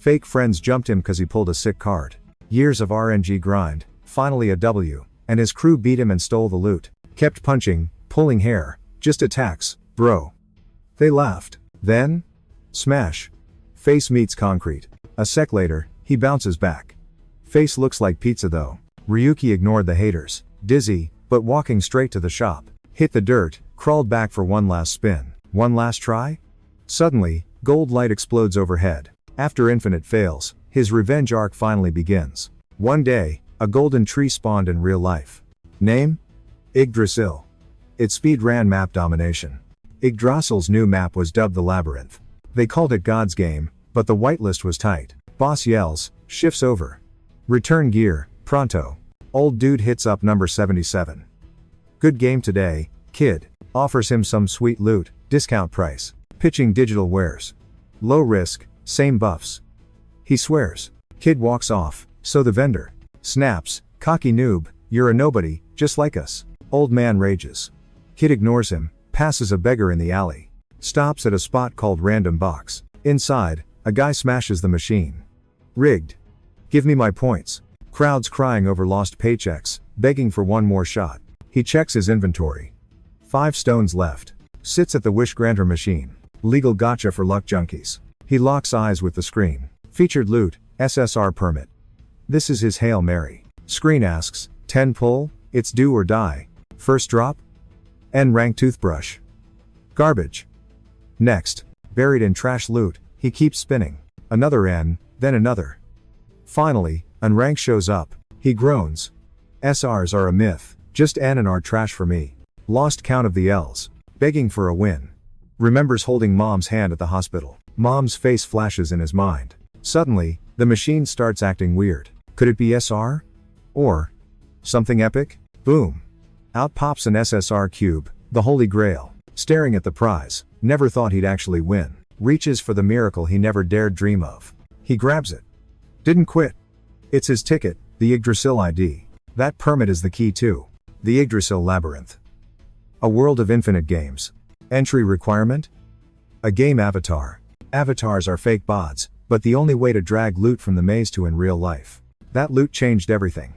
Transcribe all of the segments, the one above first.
Fake friends jumped him cause he pulled a sick card. Years of RNG grind, finally a W, and his crew beat him and stole the loot. Kept punching, pulling hair, just attacks, bro. They laughed. Then? Smash. Face meets concrete. A sec later, he bounces back. Face looks like pizza though. Ryuki ignored the haters, dizzy, but walking straight to the shop. Hit the dirt, crawled back for one last spin. One last try? Suddenly, gold light explodes overhead. After infinite fails, his revenge arc finally begins. One day, a golden tree spawned in real life. Name? Yggdrasil. It speedran map domination. Yggdrasil's new map was dubbed the Labyrinth. They called it God's Game, but the whitelist was tight. Boss yells, shifts over. Return gear, pronto. Old dude hits up number 77. Good game today, kid. Offers him some sweet loot, discount price. Pitching digital wares. Low risk, same buffs. He swears. Kid walks off, so the vendor snaps, cocky noob, you're a nobody, just like us. Old man rages. Kid ignores him, passes a beggar in the alley. Stops at a spot called Random Box. Inside, a guy smashes the machine. Rigged. Give me my points. Crowds crying over lost paychecks, begging for one more shot. He checks his inventory. 5 stones left. Sits at the wish granter machine. Legal gotcha for luck junkies. He locks eyes with the screen. Featured loot, SSR permit. This is his Hail Mary. Screen asks, 10 pull, it's do or die. First drop? N rank toothbrush. Garbage. Next. Buried in trash loot, he keeps spinning. Another N, then another. Finally, an rank shows up. He groans. SRs are a myth, just N and R trash for me. Lost count of the L's. Begging for a win. Remembers holding mom's hand at the hospital. Mom's face flashes in his mind. Suddenly, the machine starts acting weird. Could it be SR? Or something epic? Boom. Out pops an SSR cube, the holy grail. Staring at the prize, never thought he'd actually win. Reaches for the miracle he never dared dream of. He grabs it. Didn't quit. It's his ticket, the Yggdrasil ID. That permit is the key too. The Yggdrasil Labyrinth. A world of infinite games. Entry requirement? A game avatar. Avatars are fake bots, but the only way to drag loot from the maze to in real life. That loot changed everything.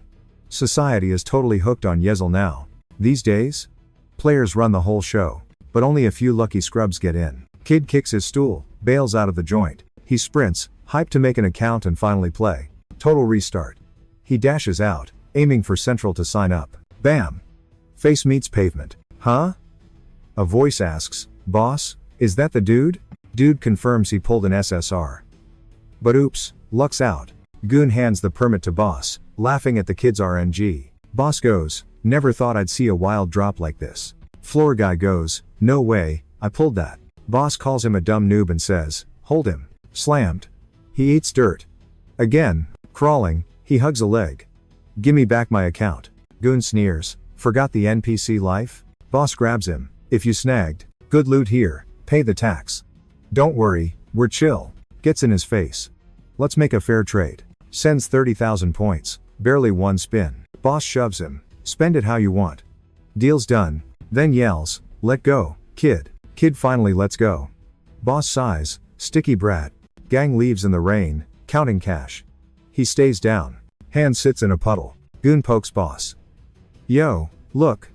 Society is totally hooked on Yahello now. These days? Players run the whole show, but only a few lucky scrubs get in. Kid kicks his stool, bails out of the joint. He sprints, hyped to make an account and finally play. Total restart. He dashes out, aiming for Central to sign up. Bam! Face meets pavement. Huh? A voice asks, boss, is that the dude? Dude confirms he pulled an SSR. But oops, luck's out. Goon hands the permit to boss, laughing at the kid's RNG. Boss goes, never thought I'd see a wild drop like this. Floor guy goes, no way, I pulled that. Boss calls him a dumb noob and says, hold him. Slammed. He eats dirt. Again, crawling, he hugs a leg. Gimme back my account. Goon sneers, forgot the NPC life? Boss grabs him, if you snagged, good loot here, pay the tax. Don't worry, we're chill. Gets in his face. Let's make a fair trade. Sends 30,000 points, barely one spin. Boss shoves him, spend it how you want. Deal's done, then yells, let go, kid. Kid finally lets go. Boss sighs, sticky brat. Gang leaves in the rain, counting cash. He stays down. Hand sits in a puddle. Goon pokes boss. Yo, look.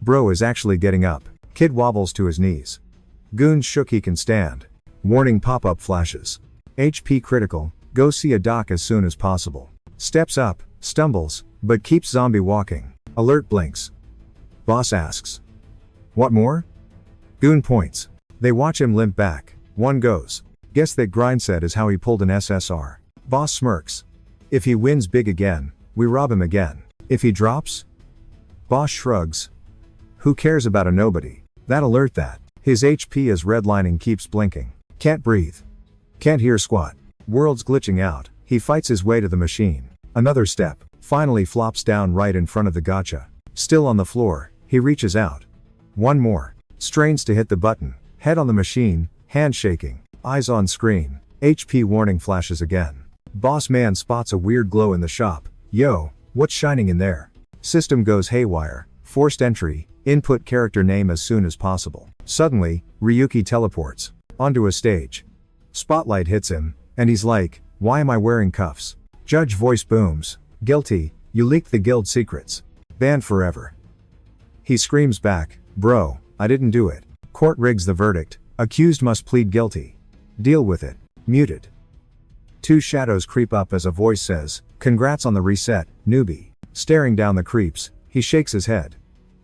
Bro is actually getting up. Kid wobbles to his knees. Goon's shook he can stand. Warning pop-up flashes. HP critical, go see a doc as soon as possible. Steps up, stumbles, but keeps zombie walking. Alert blinks. Boss asks. What more? Goon points. They watch him limp back. One goes. Guess that grind set is how he pulled an SSR. Boss smirks. If he wins big again, we rob him again. If he drops? Boss shrugs. Who cares about a nobody? That alert that. His HP is redlining keeps blinking. Can't breathe. Can't hear squat. World's glitching out. He fights his way to the machine. Another step. Finally flops down right in front of the gotcha. Still on the floor, he reaches out. One more. Strains to hit the button. Head on the machine, hand shaking. Eyes on screen. HP warning flashes again. Boss man spots a weird glow in the shop. Yo, what's shining in there? System goes haywire. Forced entry. Input character name as soon as possible. Suddenly, Ryuki teleports onto a stage. Spotlight hits him, and he's like, Why am I wearing cuffs? Judge voice booms. Guilty, you leaked the guild secrets. Banned forever. He screams back, bro, I didn't do it. Court rigs the verdict. Accused must plead guilty. Deal with it. Muted. Two shadows creep up as a voice says, congrats on the reset, newbie. Staring down the creeps, he shakes his head.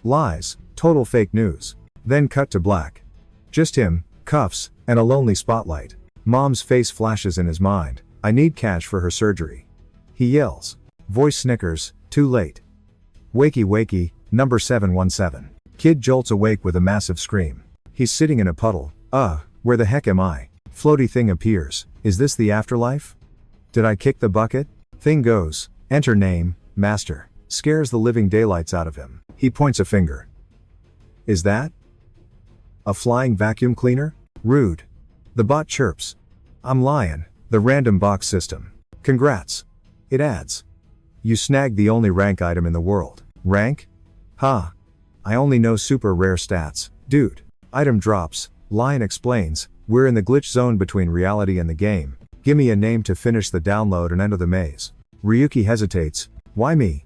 Lies, total fake news. Then cut to black. Just him, cuffs, and a lonely spotlight. Mom's face flashes in his mind. I need cash for her surgery. He yells. Voice snickers, too late. Wakey wakey, number 717. Kid jolts awake with a massive scream. He's sitting in a puddle. Where the heck am I? Floaty thing appears. Is this the afterlife? Did I kick the bucket? Thing goes. Enter name, Master. Scares the living daylights out of him. He points a finger. Is that a flying vacuum cleaner? Rude. The bot chirps. I'm lying. The random box system. Congrats. It adds. You snagged the only rank item in the world. Rank? Ha. I only know super rare stats. Dude. Item drops. Lion explains. We're in the glitch zone between reality and the game. Gimme a name to finish the download and enter the maze. Ryuki hesitates. Why me?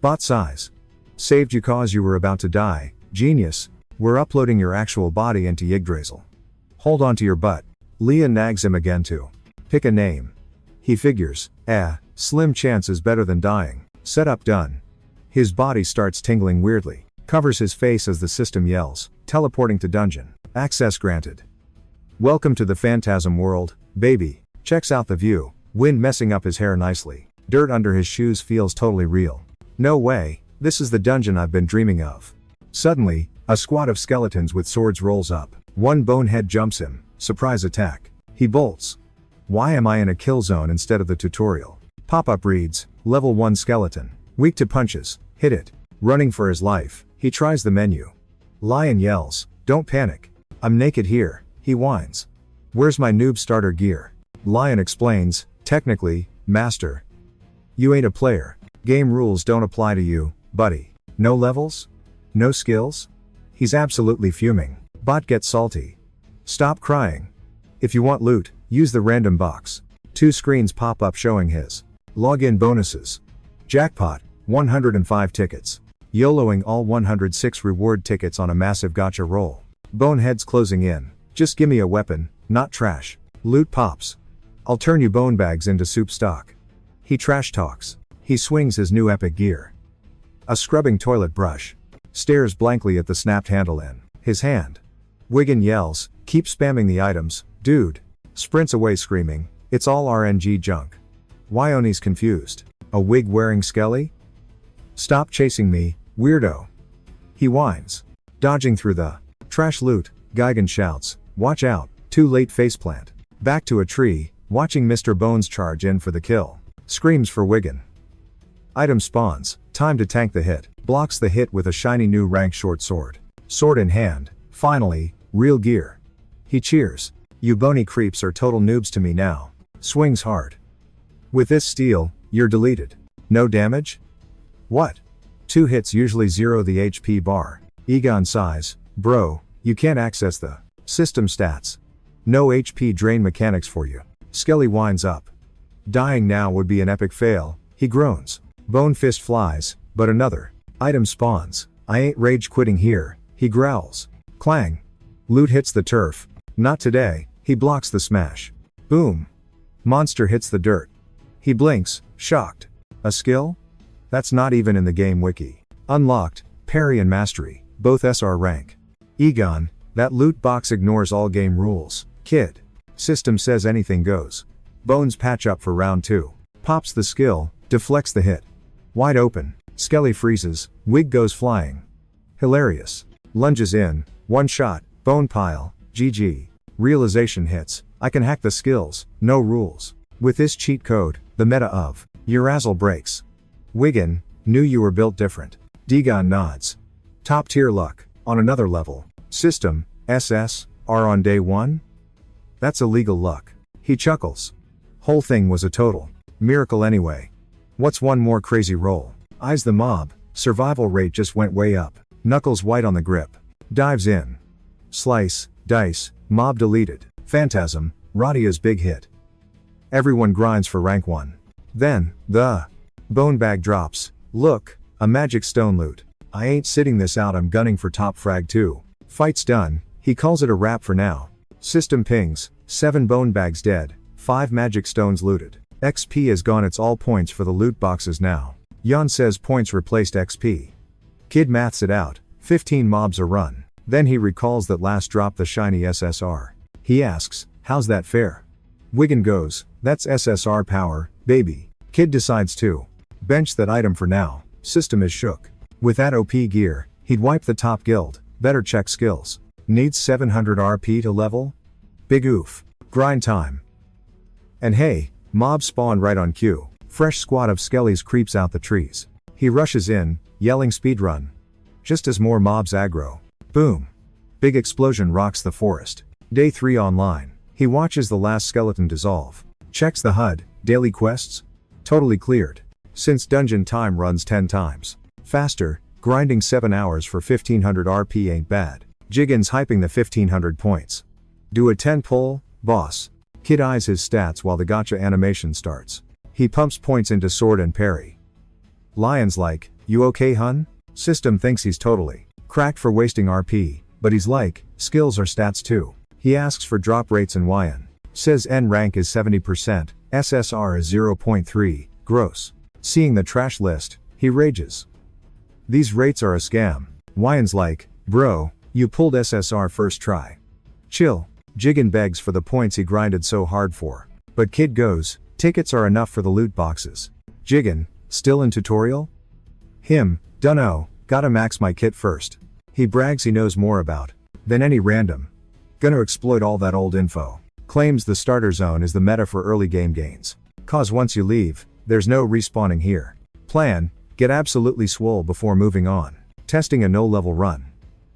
Bot size. Saved you cause you were about to die. Genius. We're uploading your actual body into Yggdrasil. Hold on to your butt. Leah nags him again to pick a name. He figures, slim chance is better than dying. Setup done. His body starts tingling weirdly. Covers his face as the system yells, teleporting to dungeon. Access granted. Welcome to the phantasm world, baby. Checks out the view. Wind messing up his hair nicely. Dirt under his shoes feels totally real. No way, this is the dungeon I've been dreaming of. Suddenly, a squad of skeletons with swords rolls up. One bonehead jumps him. Surprise attack. He bolts. Why am I in a kill zone instead of the tutorial? Pop-up reads, level 1 skeleton. Weak to punches. Hit it. Running for his life, he tries the menu. Lion yells, don't panic. I'm naked here, he whines. Where's my noob starter gear? Lion explains, technically, master. You ain't a player. Game rules don't apply to you, buddy. No levels? No skills? He's absolutely fuming. Bot gets salty. Stop crying. If you want loot, use the random box. 2 screens pop up showing his login bonuses. Jackpot, 105 tickets. YOLOing all 106 reward tickets on a massive gacha roll. Boneheads closing in. Just gimme a weapon, not trash. Loot pops. I'll turn you bone bags into soup stock. He trash talks. He swings his new epic gear. A scrubbing toilet brush. Stares blankly at the snapped handle in his hand. Wiggin yells, keep spamming the items, dude. Sprints away screaming, it's all RNG junk. Wyoni's confused. A wig wearing skelly? Stop chasing me, weirdo. He whines. Dodging through the trash loot, Gigan shouts, watch out, too late faceplant. Back to a tree, watching Mr. Bones charge in for the kill. Screams for Wiggin. Item spawns, time to tank the hit. Blocks the hit with a shiny new rank short sword. Sword in hand, finally, real gear. He cheers. You bony creeps are total noobs to me now. Swings hard. With this steel, you're deleted. No damage? What? 2 hits usually zero the HP bar. Egon sighs, bro, you can't access the system stats. No HP drain mechanics for you. Skelly winds up. Dying now would be an epic fail, he groans. Bone fist flies, but another item spawns. I ain't rage quitting here, he growls. Clang. Loot hits the turf. Not today, he blocks the smash. Boom. Monster hits the dirt. He blinks, shocked. A skill? That's not even in the game wiki. Unlocked, parry and mastery, both SR rank. Egon, that loot box ignores all game rules. Kid. System says anything goes. Bones patch up for round 2. Pops the skill, deflects the hit. Wide open, Skelly freezes, wig goes flying. Hilarious. Lunges in, one shot, bone pile, GG. Realization hits, I can hack the skills, no rules. With this cheat code, the meta of Urazzle breaks. Wiggin, knew you were built different. Degon nods. Top tier luck, on another level. System, SS, are on day 1? That's illegal luck. He chuckles. Whole thing was a total miracle anyway. What's one more crazy roll? Eyes the mob, survival rate just went way up. Knuckles white on the grip. Dives in. Slice, dice, mob deleted. Phantasm, Radia's big hit. Everyone grinds for rank 1. Then, the bone bag drops. Look, a magic stone loot. I ain't sitting this out, I'm gunning for top frag 2. Fight's done, he calls it a wrap for now. System pings, 7 bone bags dead, 5 magic stones looted. XP has gone, it's all points for the loot boxes now. Yon says points replaced XP. Kid maths it out, 15 mobs are run. Then he recalls that last drop the shiny SSR. He asks, how's that fair? Wigan goes, that's SSR power, baby. Kid decides to bench that item for now. System is shook. With that OP gear, he'd wipe the top guild. Better check skills. Needs 700 RP to level? Big oof. Grind time. And hey, mobs spawn right on cue. Fresh squad of skellies creeps out the trees. He rushes in, yelling speedrun. Just as more mobs aggro. Boom. Big explosion rocks the forest. Day 3 online. He watches the last skeleton dissolve. Checks the HUD, daily quests? Totally cleared. Since dungeon time runs 10 times faster, grinding 7 hours for 1500 RP ain't bad. Jiggin's hyping the 1500 points. Do a 10 pull, boss. Kid eyes his stats while the gacha animation starts. He pumps points into sword and parry. Lion's like, you okay hun? System thinks he's totally cracked for wasting RP, but he's like, skills are stats too. He asks for drop rates and YN. Says N rank is 70%, SSR is 0.3, gross. Seeing the trash list, he rages. These rates are a scam. YN's like, bro, you pulled SSR first try. Chill. Jiggin begs for the points he grinded so hard for. But kid goes, tickets are enough for the loot boxes. Jiggin, still in tutorial? Him, dunno, gotta max my kit first. He brags he knows more about than any random. Gonna exploit all that old info. Claims the starter zone is the meta for early game gains. Cause once you leave, there's no respawning here. Plan, get absolutely swole before moving on. Testing a no-level run.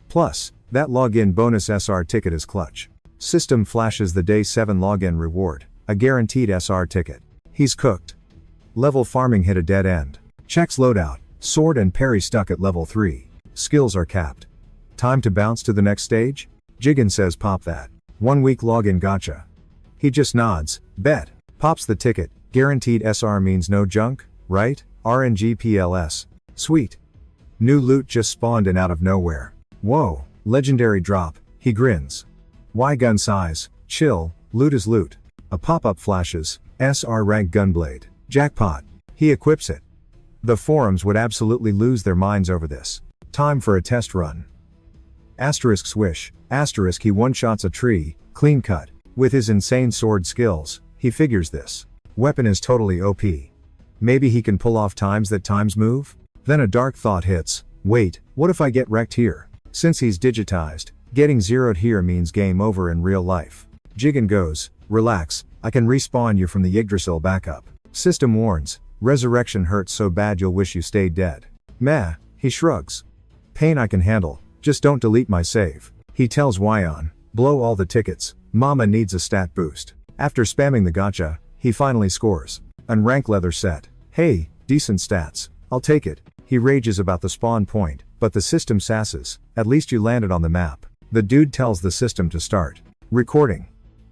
Plus, that login bonus SR ticket is clutch. System flashes the day 7 login reward, a guaranteed SR ticket. He's cooked. Level farming hit a dead end. Checks loadout, sword and parry stuck at level 3. Skills are capped. Time to bounce to the next stage? Jiggin says pop that. 1 week login gacha. He just nods, bet. Pops the ticket, guaranteed SR means no junk, right? RNG PLS. Sweet. New loot just spawned in out of nowhere. Whoa, legendary drop, he grins. Why gun size? Chill, loot is loot. A pop-up flashes, SR rank gunblade. Jackpot. He equips it. The forums would absolutely lose their minds over this. Time for a test run. Asterisk swish, asterisk he one-shots a tree, clean cut. With his insane sword skills, he figures this weapon is totally OP. Maybe he can pull off times that times move? Then a dark thought hits, wait, what if I get wrecked here? Since he's digitized, getting zeroed here means game over in real life. Jiggin goes, relax, I can respawn you from the Yggdrasil backup. System warns, resurrection hurts so bad you'll wish you stayed dead. Meh, he shrugs. Pain I can handle, just don't delete my save. He tells Wyon, blow all the tickets, mama needs a stat boost. After spamming the gacha, he finally scores. An rank leather set. Hey, decent stats, I'll take it. He rages about the spawn point, but the system sasses, at least you landed on the map. The dude tells the system to start recording.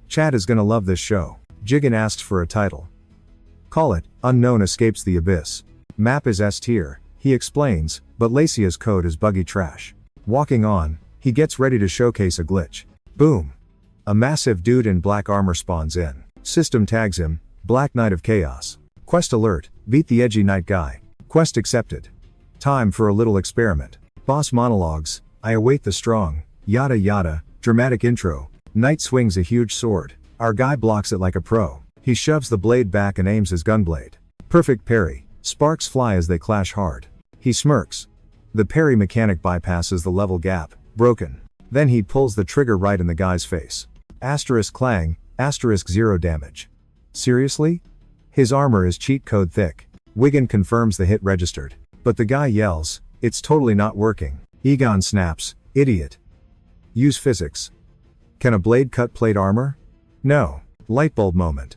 Chat is gonna love this show. Jiggin asks for a title. Call it, Unknown Escapes the Abyss. Map is S tier, he explains, but Lacia's code is buggy trash. Walking on, he gets ready to showcase a glitch. Boom. A massive dude in black armor spawns in. System tags him, Black Knight of Chaos. Quest alert, beat the edgy knight guy. Quest accepted. Time for a little experiment. Boss monologues, I await the strong, yada yada, dramatic intro. Knight swings a huge sword. Our guy blocks it like a pro. He shoves the blade back and aims his gunblade. Perfect parry. Sparks fly as they clash hard. He smirks. The parry mechanic bypasses the level gap. Broken. Then he pulls the trigger right in the guy's face. Asterisk clang, asterisk 0 damage. Seriously? His armor is cheat code thick. Wigan confirms the hit registered. But the guy yells, it's totally not working. Egon snaps, idiot. Use physics. Can a blade cut plate armor? No. Lightbulb moment.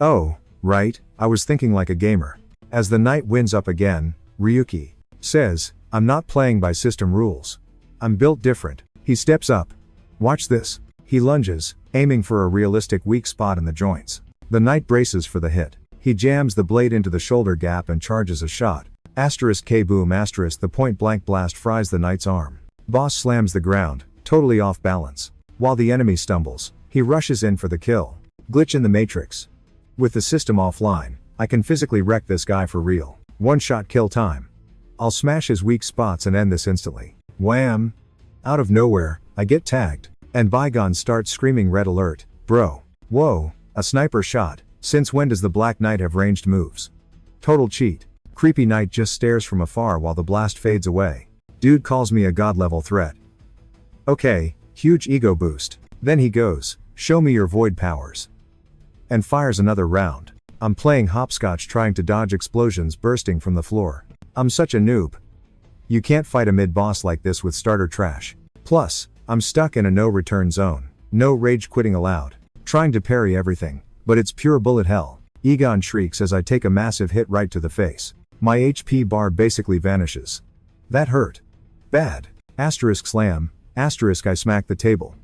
Oh, right, I was thinking like a gamer. As the knight wins up again, Ryuki says, I'm not playing by system rules. I'm built different. He steps up. Watch this. He lunges, aiming for a realistic weak spot in the joints. The knight braces for the hit. He jams the blade into the shoulder gap and charges a shot. Asterisk K boom asterisk the point blank blast fries the knight's arm. Boss slams the ground, totally off balance. While the enemy stumbles, he rushes in for the kill. Glitch in the matrix. With the system offline, I can physically wreck this guy for real. One shot kill time. I'll smash his weak spots and end this instantly. Wham! Out of nowhere, I get tagged. And Bygone starts screaming red alert. Bro. Whoa, a sniper shot. Since when does the Black Knight have ranged moves? Total cheat. Creepy Knight just stares from afar while the blast fades away. Dude calls me a god level threat. Okay, huge ego boost. Then he goes, show me your void powers. And fires another round. I'm playing hopscotch trying to dodge explosions bursting from the floor. I'm such a noob. You can't fight a mid-boss like this with starter trash. Plus, I'm stuck in a no-return zone. No rage quitting allowed. Trying to parry everything, but it's pure bullet hell. Egon shrieks as I take a massive hit right to the face. My HP bar basically vanishes. That hurt. Bad. Asterisk slam, asterisk I smack the table.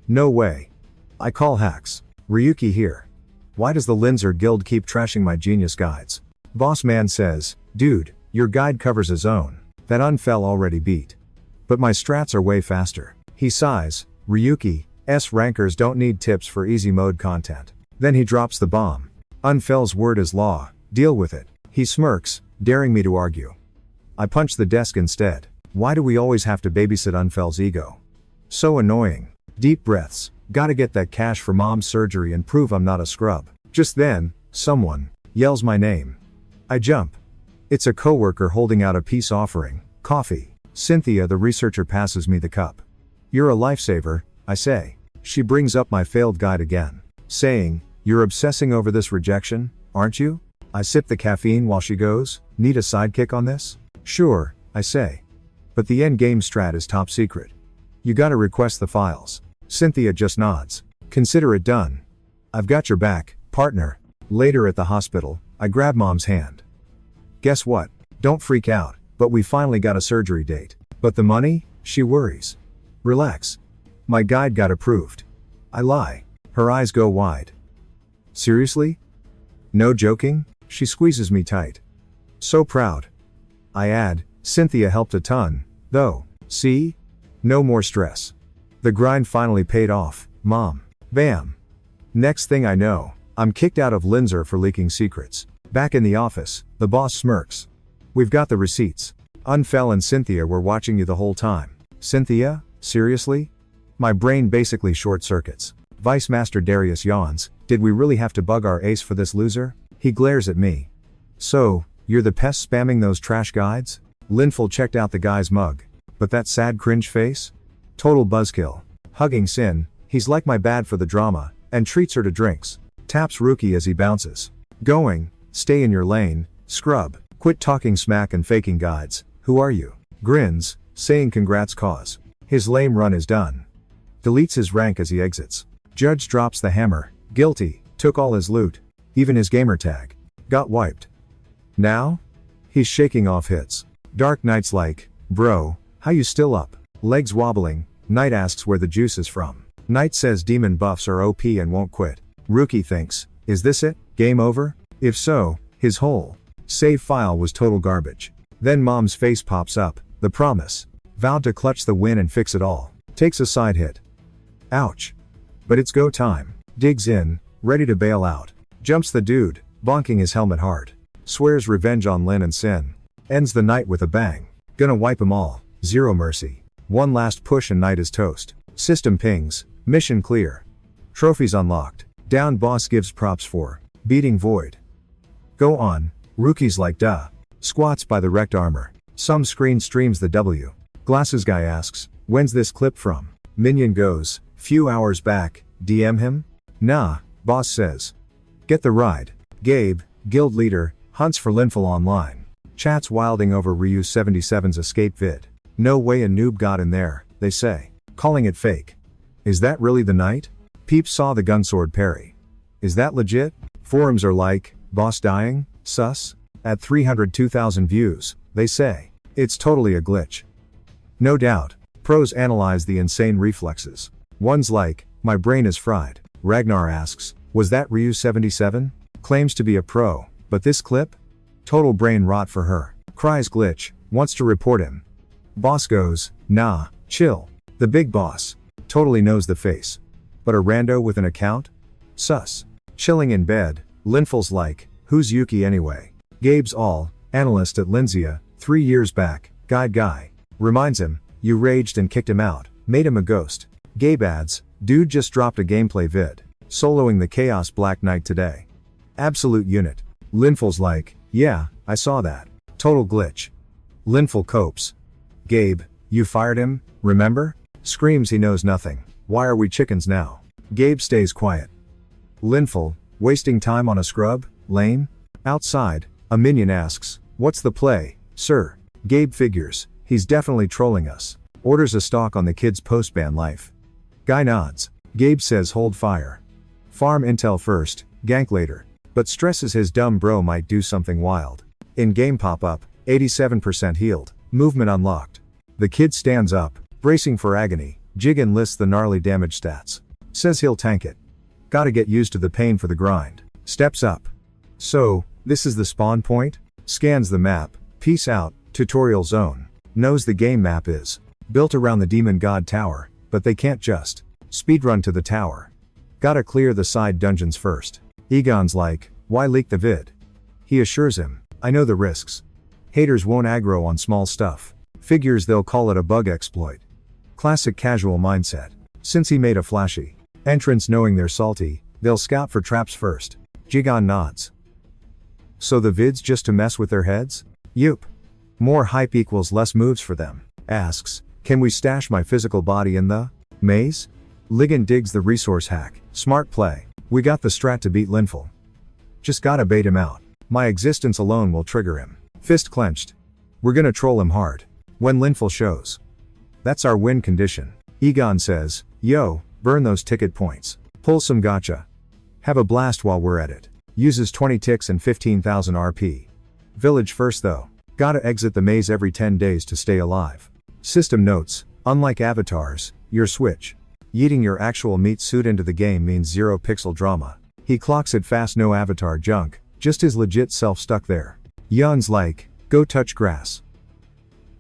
No way. I call hacks. Ryuki here. Why does the Linzer Guild keep trashing my genius guides? Boss man says, dude, your guide covers a zone that Unfell already beat. But my strats are way faster. He sighs, Ryuki, rankers don't need tips for easy mode content. Then he drops the bomb. Unfell's word is law, deal with it. He smirks, daring me to argue. I punch the desk instead. Why do we always have to babysit Unfell's ego? So annoying. Deep breaths, gotta get that cash for mom's surgery and prove I'm not a scrub. Just then, someone yells my name. I jump. It's a coworker holding out a peace offering, coffee. Cynthia the researcher passes me the cup. You're a lifesaver, I say. She brings up my failed guide again, saying, you're obsessing over this rejection, aren't you? I sip the caffeine while she goes, need a sidekick on this? Sure, I say. But the endgame strat is top secret. You gotta request the files. Cynthia just nods. Consider it done. I've got your back, partner. Later at the hospital, I grab mom's hand. Guess what? Don't freak out, but we finally got a surgery date. But the money? She worries. Relax. My guide got approved. I lie. Her eyes go wide. Seriously? No joking? She squeezes me tight. So proud. I add, Cynthia helped a ton, though. See? No more stress. The grind finally paid off, mom. Bam. Next thing I know, I'm kicked out of Linzer for leaking secrets. Back in the office, the boss smirks. We've got the receipts. Unfell and Cynthia were watching you the whole time. Cynthia? Seriously? My brain basically short circuits. Vice Master Darius yawns. Did we really have to bug our ace for this loser? He glares at me. So, you're the pest spamming those trash guides? Linful checked out the guy's mug. But that sad cringe face? Total buzzkill. Hugging Sin, he's like my bad for the drama, and treats her to drinks. Taps Rookie as he bounces. Going, stay in your lane, scrub. Quit talking smack and faking guides. Who are you? Grins, saying congrats cause. His lame run is done. Deletes his rank as he exits. Judge drops the hammer. Guilty, took all his loot. Even his gamer tag. Got wiped. Now? He's shaking off hits. Dark Knight's like, bro, how you still up? Legs wobbling, Knight asks where the juice is from. Knight says demon buffs are OP and won't quit. Rookie thinks, is this it? Game over? If so, his whole save file was total garbage. Then mom's face pops up, the promise. Vowed to clutch the win and fix it all. Takes a side hit. Ouch. But it's go time. Digs in, ready to bail out. Jumps the dude, bonking his helmet hard. Swears revenge on Lin and Sin. Ends the night with a bang. Gonna wipe 'em all, zero mercy. One last push and Knight is toast. System pings, mission clear. Trophies unlocked. Down boss gives props for beating Void. Go on, Rookie's like duh. Squats by the wrecked armor. Some screen streams the W. Glasses guy asks, when's this clip from? Minion goes, few hours back, DM him? Nah, boss says. Get the ride. Gabe, guild leader, hunts for Linful online. Chats wilding over Ryu 77's escape vid. No way a noob got in there, they say. Calling it fake. Is that really the Knight? Peeps saw the gunsword parry. Is that legit? Forums are like, boss dying? Sus? At 302,000 views, they say. It's totally a glitch. No doubt. Pros analyze the insane reflexes. One's like, my brain is fried. Ragnar asks, Was that Ryu 77? Claims to be a pro, but this clip? Total brain rot for her. Cries glitch, wants to report him. Boss goes, nah, chill. The big boss. Totally knows the face. But a rando with an account? Sus. Chilling in bed, Linful's like, who's Yuki anyway? Gabe's all, analyst at Linzia, 3 years back, guy. Reminds him, you raged and kicked him out, made him a ghost. Gabe adds, dude just dropped a gameplay vid. Soloing the Chaos Black Knight today. Absolute unit. Linful's like, yeah, I saw that. Total glitch. Linful copes. Gabe, you fired him, remember? Screams he knows nothing. Why are we chickens now? Gabe stays quiet. Linful, wasting time on a scrub? Lame? Outside, a minion asks, what's the play, sir? Gabe figures, he's definitely trolling us. Orders a stalk on the kid's post-ban life. Guy nods. Gabe says hold fire. Farm intel first, gank later. But stresses his dumb bro might do something wild. In-game pop-up, 87% healed. Movement unlocked. The kid stands up, bracing for agony. Jigen lists the gnarly damage stats. Says he'll tank it. Gotta get used to the pain for the grind. Steps up. So, this is the spawn point? Scans the map. Peace out, tutorial zone. Knows the game map is built around the demon god tower, but they can't just speedrun to the tower. Gotta clear the side dungeons first. Egon's like, why leak the vid? He assures him, I know the risks. Haters won't aggro on small stuff. Figures they'll call it a bug exploit. Classic casual mindset. Since he made a flashy entrance knowing they're salty, they'll scout for traps first. Jigon nods. So the vid's just to mess with their heads? Yup. More hype equals less moves for them. Asks, can we stash my physical body in the maze? Ligon digs the resource hack. Smart play. We got the strat to beat Linful. Just gotta bait him out. My existence alone will trigger him. Fist clenched. We're gonna troll him hard. When Linful shows. That's our win condition. Egon says, yo, burn those ticket points. Pull some gotcha. Have a blast while we're at it. Uses 20 ticks and 15,000 RP. Village first though. Gotta exit the maze every 10 days to stay alive. System notes, unlike avatars, your switch. Yeeting your actual meat suit into the game means 0 pixel drama. He clocks it fast, no avatar junk, just his legit self stuck there. Yun's like, go touch grass.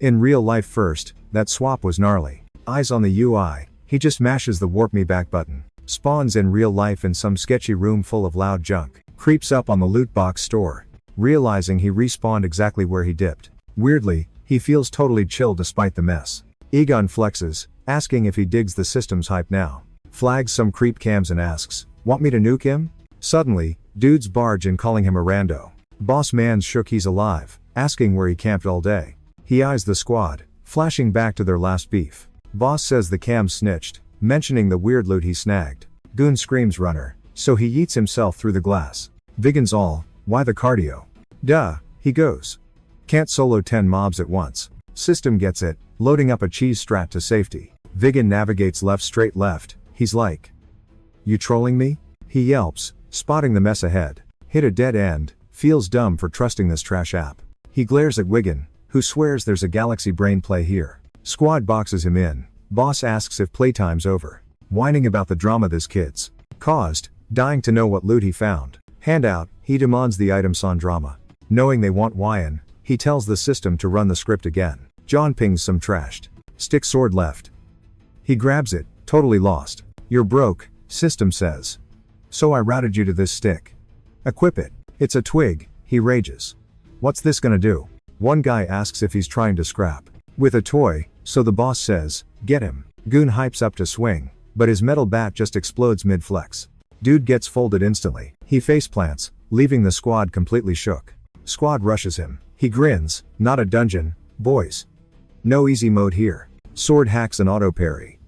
In real life first, that swap was gnarly. Eyes on the UI, he just mashes the warp me back button. Spawns in real life in some sketchy room full of loud junk. Creeps up on the loot box store. Realizing he respawned exactly where he dipped. Weirdly, he feels totally chill despite the mess. Egon flexes, asking if he digs the system's hype now. Flags some creep cams and asks, want me to nuke him? Suddenly, dudes barge in calling him a rando. Boss man's shook he's alive, asking where he camped all day. He eyes the squad, flashing back to their last beef. Boss says the cam snitched, mentioning the weird loot he snagged. Goon screams runner, so he yeets himself through the glass. Vigan's all, why the cardio? Duh, he goes. Can't solo 10 mobs at once. System gets it, loading up a cheese strat to safety. Vigan navigates left straight left, he's like. You trolling me? He yelps, spotting the mess ahead. Hit a dead end, feels dumb for trusting this trash app. He glares at Wigan, who swears there's a galaxy brain play here. Squad boxes him in. Boss asks if playtime's over. Whining about the drama this kid's caused, dying to know what loot he found. Handout, he demands the item son drama. Knowing they want Wyan, he tells the system to run the script again. John pings some trashed. Stick sword left. He grabs it, totally lost. You're broke, system says. So I routed you to this stick. Equip it. It's a twig, he rages. What's this gonna do? One guy asks if he's trying to scrap with a toy, so the boss says, get him. Goon hypes up to swing, but his metal bat just explodes mid-flex. Dude gets folded instantly. He faceplants, leaving the squad completely shook. Squad rushes him. He grins, not a dungeon, boys. No easy mode here. Sword hacks and auto parry.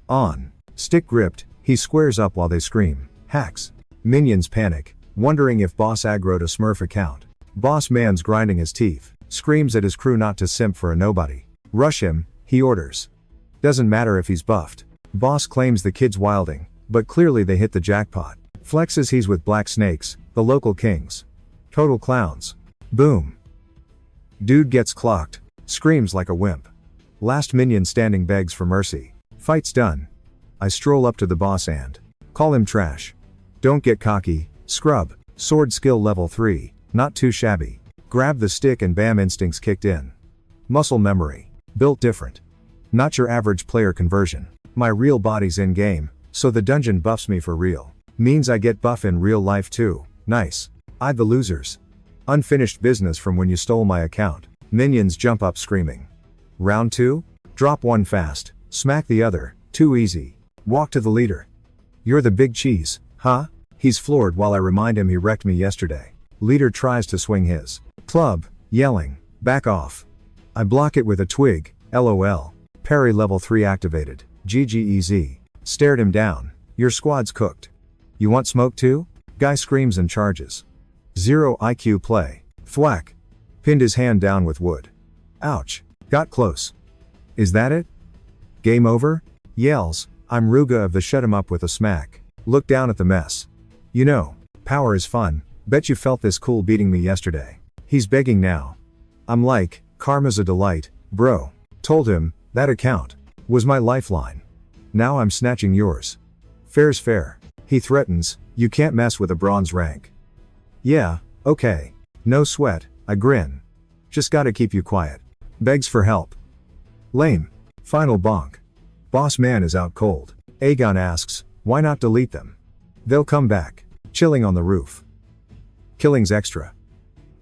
On. Stick gripped, he squares up while they scream. Hacks. Minions panic, wondering if boss aggroed a smurf account. Boss man's grinding his teeth. Screams at his crew not to simp for a nobody. Rush him, he orders. Doesn't matter if he's buffed. Boss claims the kid's wilding, but clearly they hit the jackpot. Flexes he's with black snakes, the local kings. Total clowns. Boom. Dude gets clocked, screams like a wimp. Last minion standing begs for mercy. Fight's done. I stroll up to the boss and call him trash. Don't get cocky, scrub. Sword skill level 3, not too shabby. Grab the stick and bam, instincts kicked in. Muscle memory. Built different. Not your average player conversion. My real body's in game, so the dungeon buffs me for real. Means I get buff in real life too. Nice. The losers. Unfinished business from when you stole my account. Minions jump up screaming. Round 2? Drop one fast, smack the other, too easy. Walk to the leader. You're the big cheese, huh? He's floored while I remind him he wrecked me yesterday. Leader tries to swing his club, yelling, back off. I block it with a twig, lol. Parry level 3 activated, GGEZ. Stared him down. Your squad's cooked. You want smoke too? Guy screams and charges. 0 IQ play. Thwack. Pinned his hand down with wood. Ouch. Got close. Is that it? Game over? Yells. I'm Ruga of the shut him up with a smack. Look down at the mess. You know, power is fun. Bet you felt this cool beating me yesterday. He's begging now. I'm like, karma's a delight, bro. Told him, that account was my lifeline. Now I'm snatching yours. Fair's fair. He threatens, you can't mess with a bronze rank. Yeah, okay. No sweat, I grin. Just gotta keep you quiet. Begs for help. Lame. Final bonk. Boss man is out cold. Aegon asks, why not delete them? They'll come back. Chilling on the roof. Killing's extra.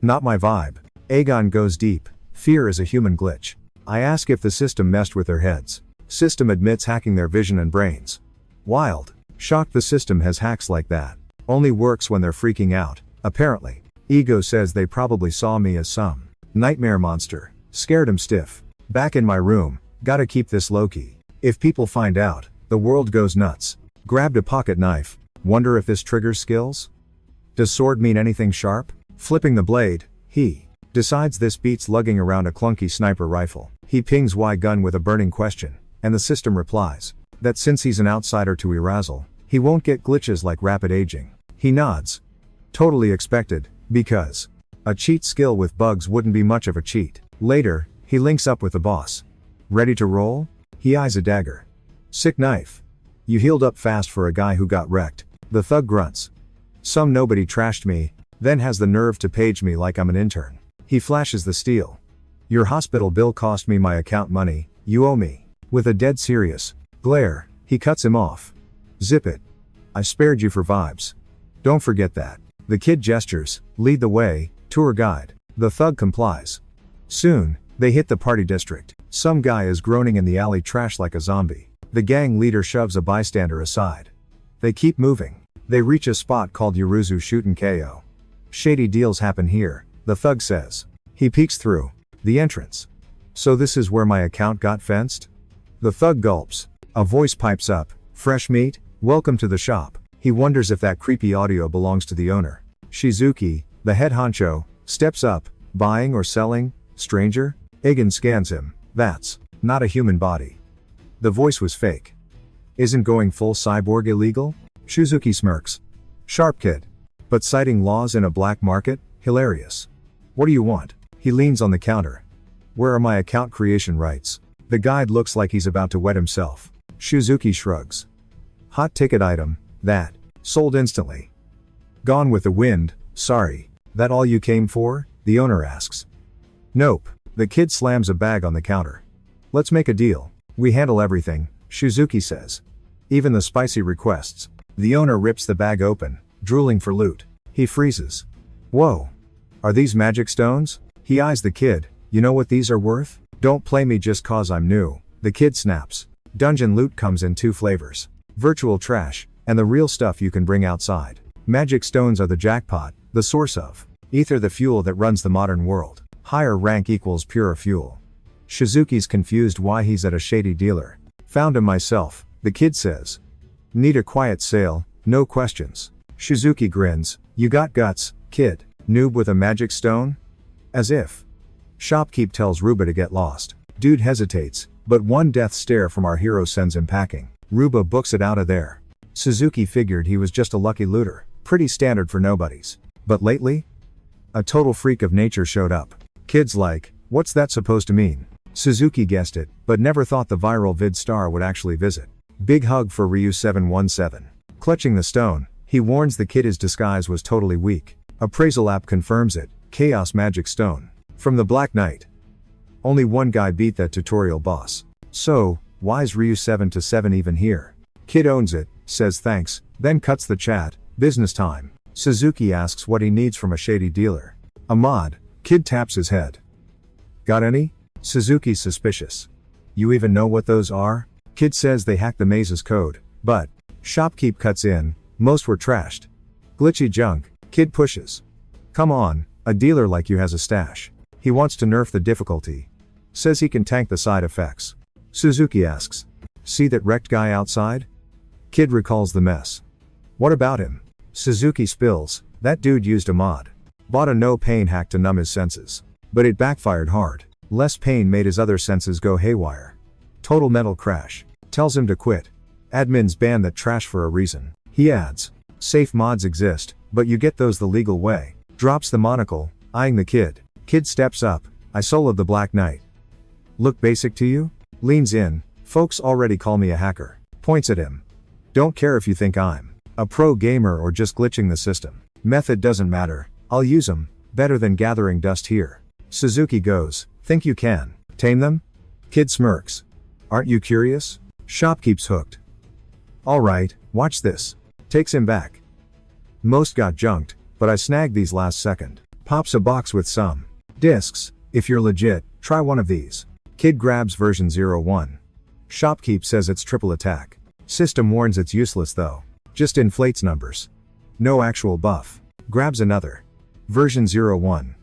Not my vibe. Aegon goes deep. Fear is a human glitch. I ask if the system messed with their heads. System admits hacking their vision and brains. Wild. Shocked the system has hacks like that. Only works when they're freaking out, apparently. Ego says they probably saw me as some nightmare monster. Scared him stiff. Back in my room, gotta keep this low-key. If people find out, the world goes nuts. Grabbed a pocket knife. Wonder if this triggers skills? Does sword mean anything sharp? Flipping the blade, he decides this beats lugging around a clunky sniper rifle. He pings Y gun with a burning question, and the system replies that since he's an outsider to Erazzle, he won't get glitches like rapid aging. He nods. Totally expected, because a cheat skill with bugs wouldn't be much of a cheat. Later, he links up with the boss. Ready to roll? He eyes a dagger. Sick knife. You healed up fast for a guy who got wrecked. The thug grunts. Some nobody trashed me, then has the nerve to page me like I'm an intern. He flashes the steel. Your hospital bill cost me my account money, you owe me. With a dead serious glare, he cuts him off. Zip it. I spared you for vibes. Don't forget that. The kid gestures, lead the way, tour guide. The thug complies. Soon, they hit the party district. Some guy is groaning in the alley trash like a zombie. The gang leader shoves a bystander aside. They keep moving. They reach a spot called Yuruzu Shootin' KO. Shady deals happen here, the thug says. He peeks through the entrance. So this is where my account got fenced? The thug gulps. A voice pipes up. Fresh meat? Welcome to the shop. He wonders if that creepy audio belongs to the owner. Shizuki, the head honcho, steps up. Buying or selling? Stranger? Egan scans him. That's not a human body. The voice was fake. Isn't going full cyborg illegal? Shizuki smirks. Sharp kid. But citing laws in a black market? Hilarious. What do you want? He leans on the counter. Where are my account creation rights? The guide looks like he's about to wet himself. Shizuki shrugs. Hot ticket item, that. Sold instantly. Gone with the wind, sorry. That all you came for? The owner asks. Nope. The kid slams a bag on the counter. Let's make a deal. We handle everything, Shizuki says. Even the spicy requests. The owner rips the bag open, drooling for loot. He freezes. Whoa. Are these magic stones? He eyes the kid. You know what these are worth? Don't play me just cause I'm new. The kid snaps. Dungeon loot comes in 2 flavors. Virtual trash, and the real stuff you can bring outside. Magic stones are the jackpot, the source of ether, the fuel that runs the modern world. Higher rank equals purer fuel. Shizuki's confused why he's at a shady dealer. Found him myself, the kid says. Need a quiet sale, no questions. Shizuki grins. You got guts, kid. Noob with a magic stone? As if. Shopkeep tells Ruba to get lost. Dude hesitates, but one death stare from our hero sends him packing. Ruba books it out of there. Suzuki figured he was just a lucky looter. Pretty standard for nobodies. But lately? A total freak of nature showed up. Kids like, what's that supposed to mean? Suzuki guessed it, but never thought the viral vid star would actually visit. Big hug for Ryu 717. Clutching the stone, He warns the kid his disguise was totally weak. Appraisal app confirms it, Chaos Magic Stone. From the Black Knight. Only one guy beat that tutorial boss. So, why's Ryu 7-7 even here? Kid owns it, says thanks, then cuts the chat, business time. Suzuki asks what he needs from a shady dealer. A mod. Kid taps his head. Got any? Suzuki's suspicious. You even know what those are? Kid says they hacked the maze's code, but Shopkeep cuts in, most were trashed. Glitchy junk. Kid pushes. Come on, a dealer like you has a stash. He wants to nerf the difficulty. Says he can tank the side effects. Suzuki asks. See that wrecked guy outside? Kid recalls the mess. What about him? Suzuki spills, that dude used a mod. Bought a no pain hack to numb his senses. But it backfired hard. Less pain made his other senses go haywire. Total mental crash. Tells him to quit. Admins ban that trash for a reason. He adds. Safe mods exist, but you get those the legal way. Drops the monocle, eyeing the kid. Kid steps up. I soloed the Black Knight. Look basic to you? Leans in. Folks already call me a hacker. Points at him. Don't care if you think I'm a pro gamer or just glitching the system. Method doesn't matter. I'll use 'em. Better than gathering dust here. Suzuki goes. Think you can tame them? Kid smirks. Aren't you curious? Shopkeep's hooked. Alright, watch this. Takes him back. Most got junked, but I snagged these last second. Pops a box with some discs. If you're legit, try one of these. Kid grabs version 01. Shopkeep says it's triple attack. System warns it's useless though. Just inflates numbers. No actual buff. Grabs another. Version 01.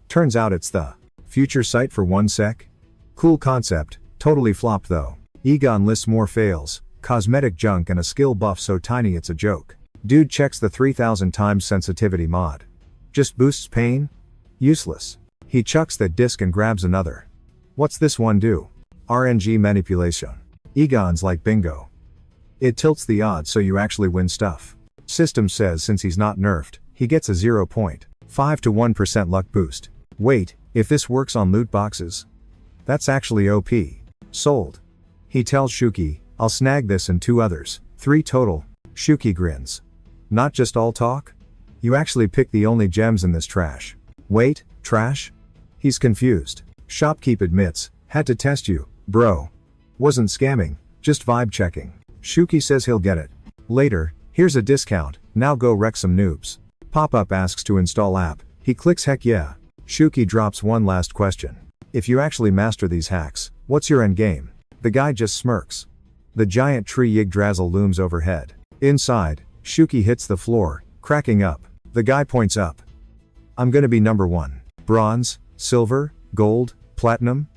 Turns out it's the future sight for 1 sec. Cool concept, totally flopped though. Egon lists more fails, cosmetic junk and a skill buff so tiny it's a joke. Dude checks the 3000 times sensitivity mod. Just boosts pain? Useless. He chucks that disc and grabs another. What's this one do? RNG manipulation. Egon's like bingo. It tilts the odds so you actually win stuff. System says since he's not nerfed, he gets a 0.5 to 1% luck boost. Wait, if this works on loot boxes? That's actually OP. Sold. He tells Shuki, I'll snag this and 2 others, 3 total. Shuki grins. Not just all talk? You actually picked the only gems in this trash. Wait, trash? He's confused. Shopkeep admits, had to test you, bro. Wasn't scamming, just vibe checking. Shuki says he'll get it. Later, here's a discount, now go wreck some noobs. Pop-up asks to install app, he clicks heck yeah. Shuki drops one last question. If you actually master these hacks, what's your end game? The guy just smirks. The giant tree Yggdrasil looms overhead. Inside, Shuki hits the floor, cracking up. The guy points up. I'm gonna be number 1. Bronze, silver, gold, platinum?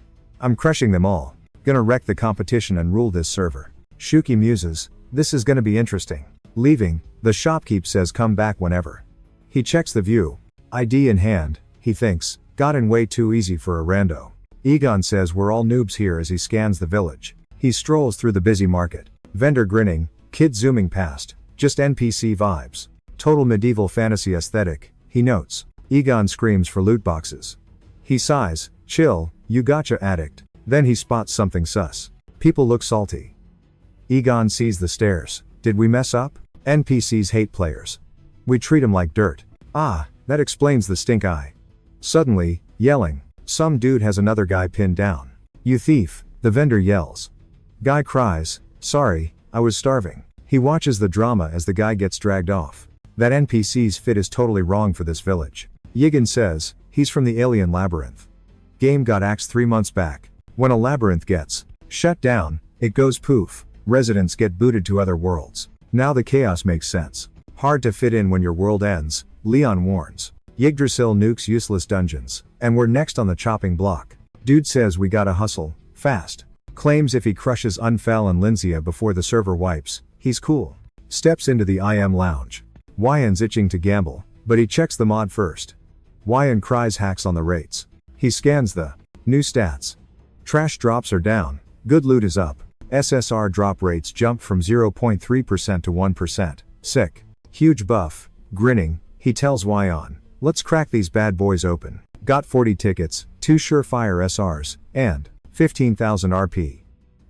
I'm crushing them all. Gonna wreck the competition and rule this server. Shuki muses, this is gonna be interesting. Leaving, the shopkeep says come back whenever. He checks the view. ID in hand, he thinks, got in way too easy for a rando. Egon says we're all noobs here as he scans the village. He strolls through the busy market. Vendor grinning, kid zooming past. Just NPC vibes. Total medieval fantasy aesthetic, he notes. Egon screams for loot boxes. He sighs, chill, you gotcha addict. Then he spots something sus. People look salty. Egon sees the stares. Did we mess up? NPCs hate players. We treat 'em like dirt. Ah, that explains the stink eye. Suddenly, yelling. Some dude has another guy pinned down. You thief, the vendor yells. Guy cries, sorry, I was starving. He watches the drama as the guy gets dragged off. That NPC's fit is totally wrong for this village. Yigan says, he's from the alien labyrinth. Game got axed 3 months back. When a labyrinth gets shut down, it goes poof. Residents get booted to other worlds. Now the chaos makes sense. Hard to fit in when your world ends, Leon warns. Yggdrasil nukes useless dungeons, and we're next on the chopping block. Dude says we gotta hustle, fast. Claims if he crushes Unfell and Linzia before the server wipes, he's cool. Steps into the IM lounge. Wyan's itching to gamble, but he checks the mod first. Wyan cries hacks on the rates. He scans the new stats. Trash drops are down, good loot is up. SSR drop rates jump from 0.3% to 1%. Sick. Huge buff. Grinning, he tells Wyan, let's crack these bad boys open. Got 40 tickets, 2 surefire SRs, and 15,000 RP.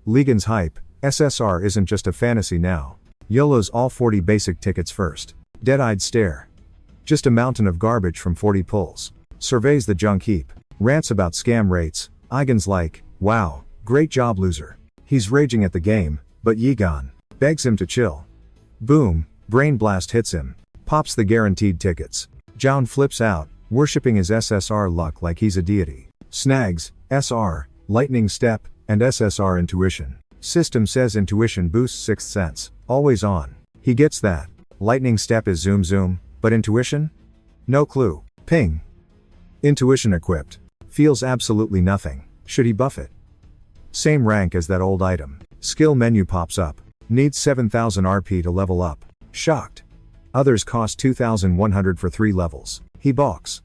Legan's hype, SSR isn't just a fantasy now. YOLO's all 40 basic tickets first. Dead-eyed stare. Just a mountain of garbage from 40 pulls. Surveys the junk heap. Rants about scam rates. Igan's like, wow, great job loser. He's raging at the game, but Yigan begs him to chill. Boom, brain blast hits him. Pops the guaranteed tickets. Jown flips out, worshipping his SSR luck like he's a deity. Snags, SR, lightning step, and SSR intuition. System says intuition boosts sixth sense. Always on. He gets that. Lightning step is zoom zoom, but intuition? No clue. Ping. Intuition equipped. Feels absolutely nothing. Should he buff it? Same rank as that old item. Skill menu pops up. Needs 7000 RP to level up. Shocked. Others cost 2100 for 3 levels. He balks.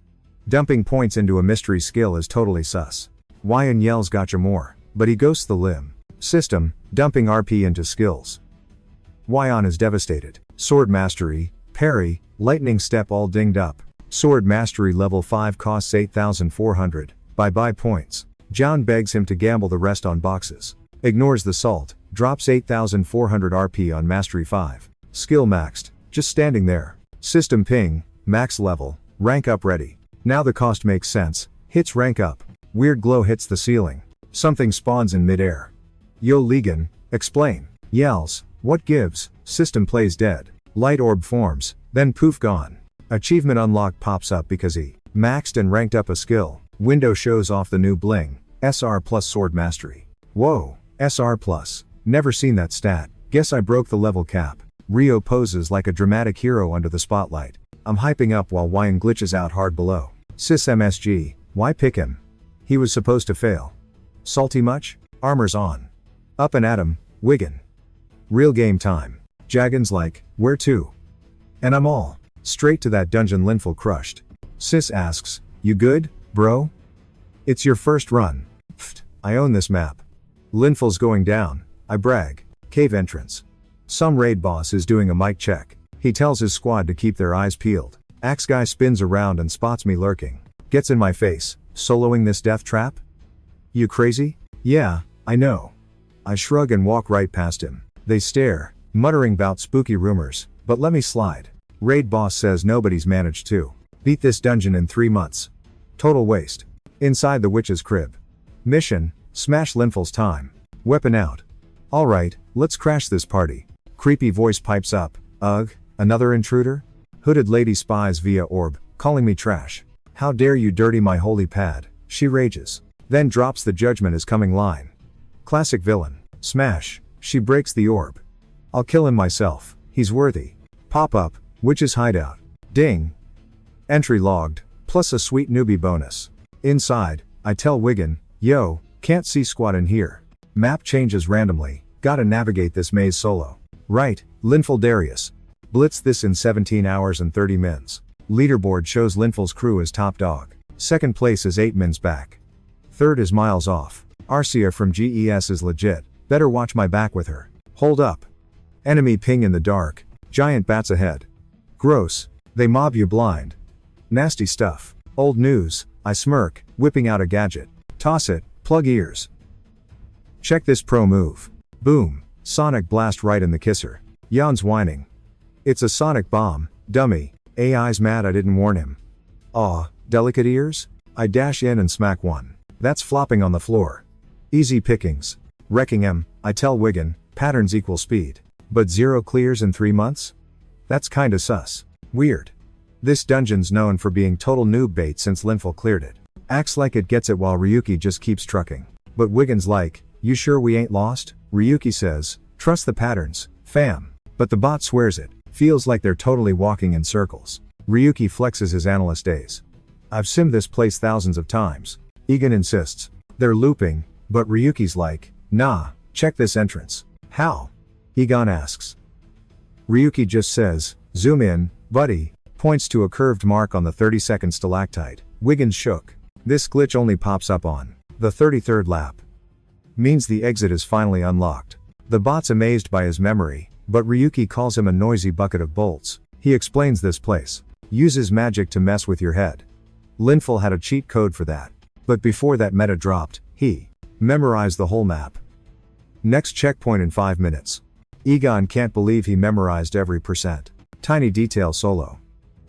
Dumping points into a mystery skill is totally sus. Wyan yells gotcha more, but he ghosts the limb. System, dumping RP into skills. Wyan is devastated. Sword mastery, parry, lightning step all dinged up. Sword mastery level 5 costs 8400. Bye-bye points. Jown begs him to gamble the rest on boxes. Ignores the salt, drops 8400 RP on mastery 5. Skill maxed, just standing there. System ping, max level, rank up ready. Now the cost makes sense, hits rank up. Weird glow hits the ceiling. Something spawns in midair. Yo Ligan, explain. Yells, what gives? System plays dead. Light orb forms, then poof gone. Achievement unlocked pops up because he maxed and ranked up a skill. Window shows off the new bling, SR plus sword mastery. Whoa, SR plus. Never seen that stat. Guess I broke the level cap. Rio poses like a dramatic hero under the spotlight. I'm hyping up while Wyan glitches out hard below. Sys MSG, why pick him? He was supposed to fail. Salty much? Armor's on. Up and at him, Wigan. Real game time. Jagan's like, where to? And I'm all straight to that dungeon Linful crushed. Sys asks, you good, bro? It's your first run. Pfft, I own this map. Linful's going down, I brag. Cave entrance. Some raid boss is doing a mic check. He tells his squad to keep their eyes peeled. Axe guy spins around and spots me lurking. Gets in my face, soloing this death trap? You crazy? Yeah, I know. I shrug and walk right past him. They stare, muttering about spooky rumors, but let me slide. Raid boss says nobody's managed to beat this dungeon in 3 months. Total waste. Inside the witch's crib. Mission, smash Linful's time. Weapon out. Alright, let's crash this party. Creepy voice pipes up, ugh, another intruder? Hooded lady spies via orb, calling me trash. How dare you dirty my holy pad, she rages. Then drops the judgment is coming line. Classic villain. Smash, she breaks the orb. I'll kill him myself, he's worthy. Pop up, witch's hideout. Ding. Entry logged, plus a sweet newbie bonus. Inside, I tell Wigan, yo, can't see squat in here. Map changes randomly, gotta navigate this maze solo. Right, Linful Darius. Blitz this in 17 hours and 30 mins. Leaderboard shows Linful's crew as top dog. Second place is 8 mins back. Third is miles off. Arcia from GES is legit, better watch my back with her. Hold up. Enemy ping in the dark, giant bats ahead. Gross, they mob you blind. Nasty stuff. Old news, I smirk, whipping out a gadget. Toss it, plug ears. Check this pro move. Boom, sonic blast right in the kisser. Jan's whining. It's a sonic bomb, dummy. AI's mad I didn't warn him. Aw, delicate ears? I dash in and smack one. That's flopping on the floor. Easy pickings. Wrecking him, I tell Wigan, patterns equal speed. But 0 clears in 3 months? That's kinda sus. Weird. This dungeon's known for being total noob bait since Linful cleared it. Acts like it gets it while Ryuki just keeps trucking. But Wigan's like, you sure we ain't lost? Ryuki says, trust the patterns, fam. But the bot swears it, feels like they're totally walking in circles. Ryuki flexes his analyst days. I've simmed this place thousands of times. Egan insists. They're looping, but Ryuki's like, nah, check this entrance. How? Egon asks. Ryuki just says, zoom in, buddy, points to a curved mark on the 32nd stalactite. Wiggins shook. This glitch only pops up on the 33rd lap. Means the exit is finally unlocked. The bot's amazed by his memory, but Ryuki calls him a noisy bucket of bolts. He explains this place uses magic to mess with your head. Linful had a cheat code for that. But before that meta dropped, he memorized the whole map. Next checkpoint in 5 minutes. Egon can't believe he memorized every percent. Tiny detail solo.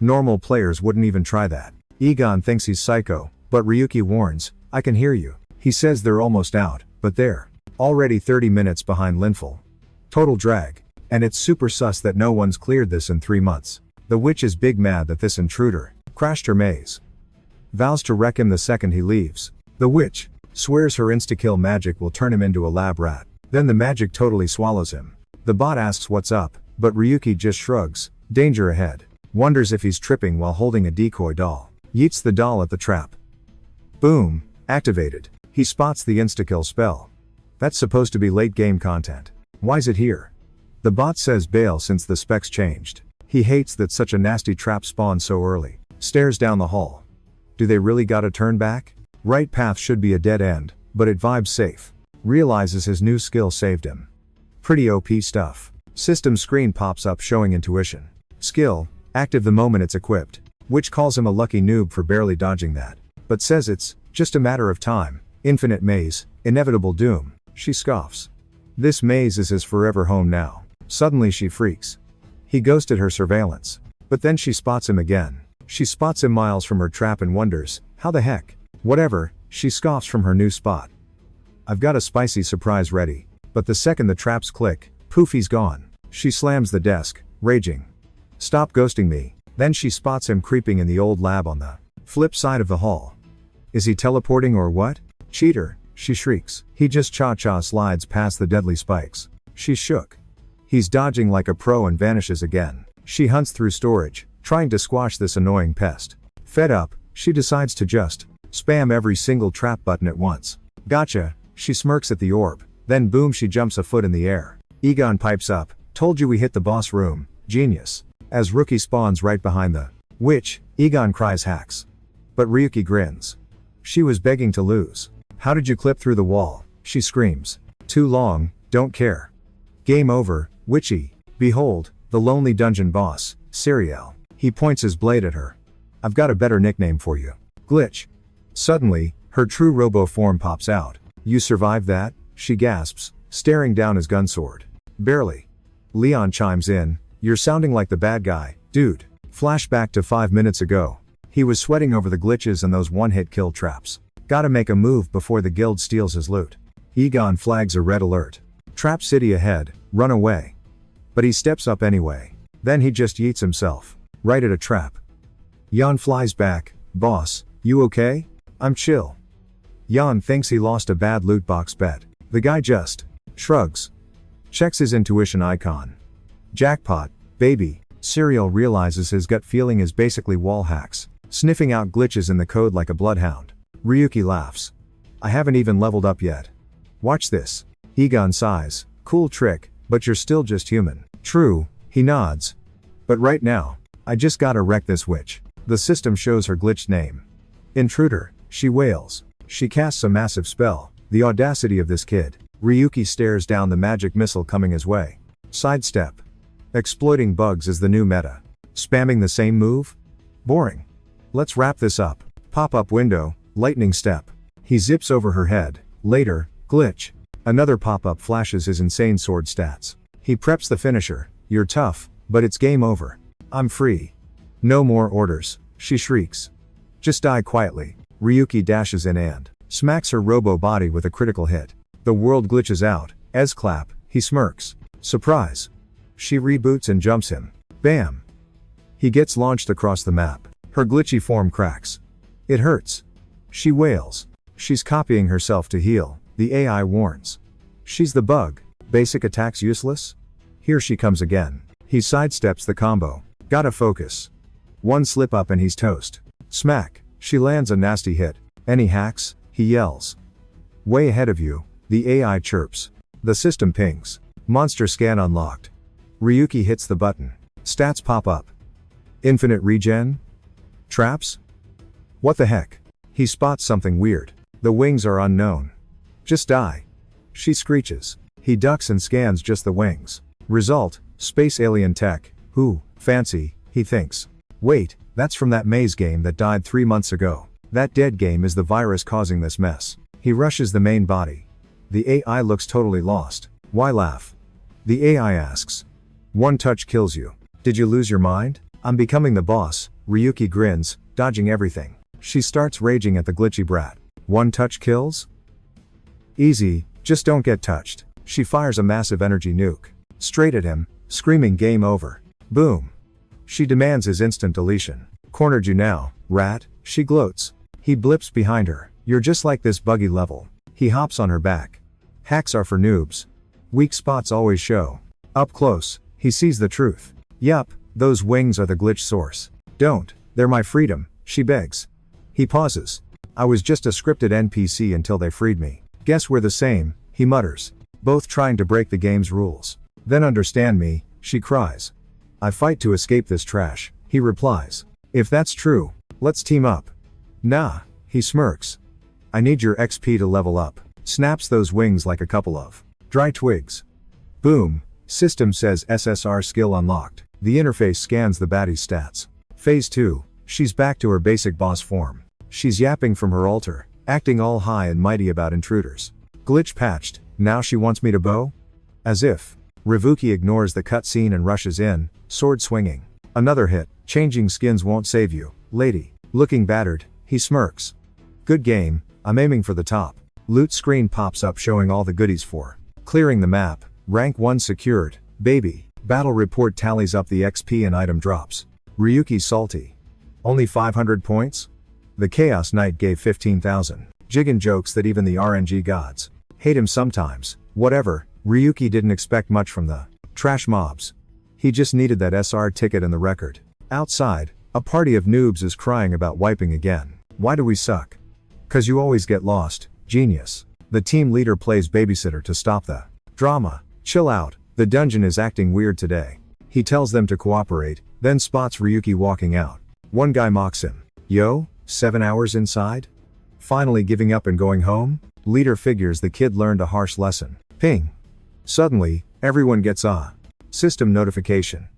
Normal players wouldn't even try that. Egon thinks he's psycho, but Ryuki warns, I can hear you. He says they're almost out, but they're already 30 minutes behind Linful. Total drag. And it's super sus that no one's cleared this in 3 months. The witch is big mad that this intruder crashed her maze. Vows to wreck him the second he leaves. The witch swears her insta-kill magic will turn him into a lab rat. Then the magic totally swallows him. The bot asks what's up, but Ryuki just shrugs, danger ahead. Wonders if he's tripping while holding a decoy doll. Yeets the doll at the trap. Boom, activated. He spots the insta-kill spell. That's supposed to be late game content. Why's it here? The bot says bail since the specs changed. He hates that such a nasty trap spawned so early. Stares down the hall. Do they really gotta turn back? Right path should be a dead end, but it vibes safe. Realizes his new skill saved him. Pretty OP stuff. System screen pops up showing intuition. Skill, active the moment it's equipped. Which calls him a lucky noob for barely dodging that. But says it's just a matter of time. Infinite maze, inevitable doom. She scoffs. This maze is his forever home now. Suddenly she freaks. He ghosted her surveillance. But then she spots him again. She spots him miles from her trap and wonders, how the heck? Whatever, she scoffs from her new spot. I've got a spicy surprise ready. But the second the traps click, poof, he's gone. She slams the desk, raging. Stop ghosting me. Then she spots him creeping in the old lab on the flip side of the hall. Is he teleporting or what? Cheater, she shrieks. He just cha-cha slides past the deadly spikes. She's shook. He's dodging like a pro and vanishes again. She hunts through storage, trying to squash this annoying pest. Fed up, she decides to just spam every single trap button at once. Gotcha, she smirks at the orb. Then boom, she jumps a foot in the air. Egon pipes up, told you we hit the boss room, genius. As Rookie spawns right behind the witch, Egon cries hacks. But Ryuki grins. She was begging to lose. How did you clip through the wall? She screams. Too long, don't care. Game over, witchy. Behold, the lonely dungeon boss, Serial. He points his blade at her. I've got a better nickname for you. Glitch. Suddenly, her true robo form pops out. You survived that? She gasps, staring down his gun sword. Barely. Leon chimes in, you're sounding like the bad guy, dude. Flashback to 5 minutes ago. He was sweating over the glitches and those one-hit kill traps. Gotta make a move before the guild steals his loot. Egon flags a red alert. Trap city ahead, run away. But he steps up anyway. Then he just yeets himself. Right at a trap. Jan flies back, boss, you okay? I'm chill. Jan thinks he lost a bad loot box bet. The guy just shrugs. Checks his intuition icon. Jackpot, baby. Serial realizes his gut feeling is basically wall hacks. Sniffing out glitches in the code like a bloodhound. Ryuki laughs. I haven't even leveled up yet. Watch this. Egon sighs. Cool trick, but you're still just human. True, he nods. But right now, I just gotta wreck this witch. The system shows her glitched name. Intruder, she wails. She casts a massive spell. The audacity of this kid. Ryuki stares down the magic missile coming his way. Sidestep. Exploiting bugs is the new meta. Spamming the same move? Boring. Let's wrap this up. Pop-up window, lightning step. He zips over her head. Later, glitch. Another pop-up flashes his insane sword stats. He preps the finisher. You're tough, but it's game over. I'm free. No more orders, she shrieks. Just die quietly. Ryuki dashes in and smacks her robo body with a critical hit. The world glitches out. As clap, he smirks. Surprise. She reboots and jumps him. Bam. He gets launched across the map. Her glitchy form cracks. It hurts. She wails. She's copying herself to heal. The AI warns. She's the bug. Basic attacks useless? Here she comes again. He sidesteps the combo. Gotta focus. One slip up and he's toast. Smack. She lands a nasty hit. Any hacks? He yells. Way ahead of you. The AI chirps. The system pings. Monster scan unlocked. Ryuki hits the button. Stats pop up. Infinite regen? Traps? What the heck? He spots something weird. The wings are unknown. Just die. She screeches. He ducks and scans just the wings. Result, space alien tech. Ooh, fancy, he thinks. Wait, that's from that maze game that died 3 months ago. That dead game is the virus causing this mess. He rushes the main body. The AI looks totally lost. Why laugh? The AI asks. One touch kills you. Did you lose your mind? I'm becoming the boss. Ryuki grins, dodging everything. She starts raging at the glitchy brat. One touch kills? Easy, just don't get touched. She fires a massive energy nuke. Straight at him, screaming game over. Boom. She demands his instant deletion. Cornered you now, rat, she gloats. He blips behind her. You're just like this buggy level. He hops on her back. Hacks are for noobs. Weak spots always show. Up close, he sees the truth. Yup, those wings are the glitch source. Don't, they're my freedom, she begs. He pauses. I was just a scripted NPC until they freed me. Guess we're the same, he mutters. Both trying to break the game's rules. Then understand me, she cries. I fight to escape this trash, he replies. If that's true, let's team up. Nah, he smirks. I need your XP to level up. Snaps those wings like a couple of dry twigs. Boom, system says SSR skill unlocked. The interface scans the baddie's stats. Phase 2, she's back to her basic boss form. She's yapping from her altar, acting all high and mighty about intruders. Glitch patched, now she wants me to bow? As if. Rivuki ignores the cutscene and rushes in, sword swinging. Another hit, changing skins won't save you, lady. Looking battered, he smirks. Good game, I'm aiming for the top. Loot screen pops up showing all the goodies for clearing the map, rank 1 secured, baby. Battle report tallies up the XP and item drops. Ryuki's salty. Only 500 points? The Chaos Knight gave 15,000. Jiggin jokes that even the RNG gods hate him sometimes. Whatever, Ryuki didn't expect much from the trash mobs. He just needed that SR ticket and the record. Outside, a party of noobs is crying about wiping again. Why do we suck? 'Cause you always get lost, genius. The team leader plays babysitter to stop the drama. Chill out, the dungeon is acting weird today. He tells them to cooperate, then spots Ryuki walking out. One guy mocks him. Yo, 7 hours inside? Finally giving up and going home? Leader figures the kid learned a harsh lesson. Ping. Suddenly, everyone gets a system notification.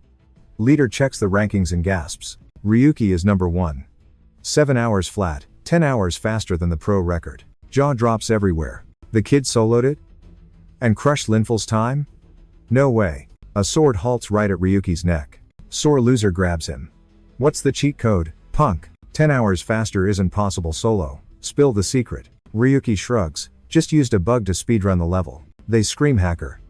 Leader checks the rankings and gasps. Ryuki is number 1. 7 hours flat, 10 hours faster than the pro record. Jaw drops everywhere. The kid soloed it? And crushed Linful's time? No way. A sword halts right at Ryuki's neck. Sore loser grabs him. What's the cheat code, punk? 10 hours faster isn't possible solo. Spill the secret. Ryuki shrugs. Just used a bug to speedrun the level. They scream hacker.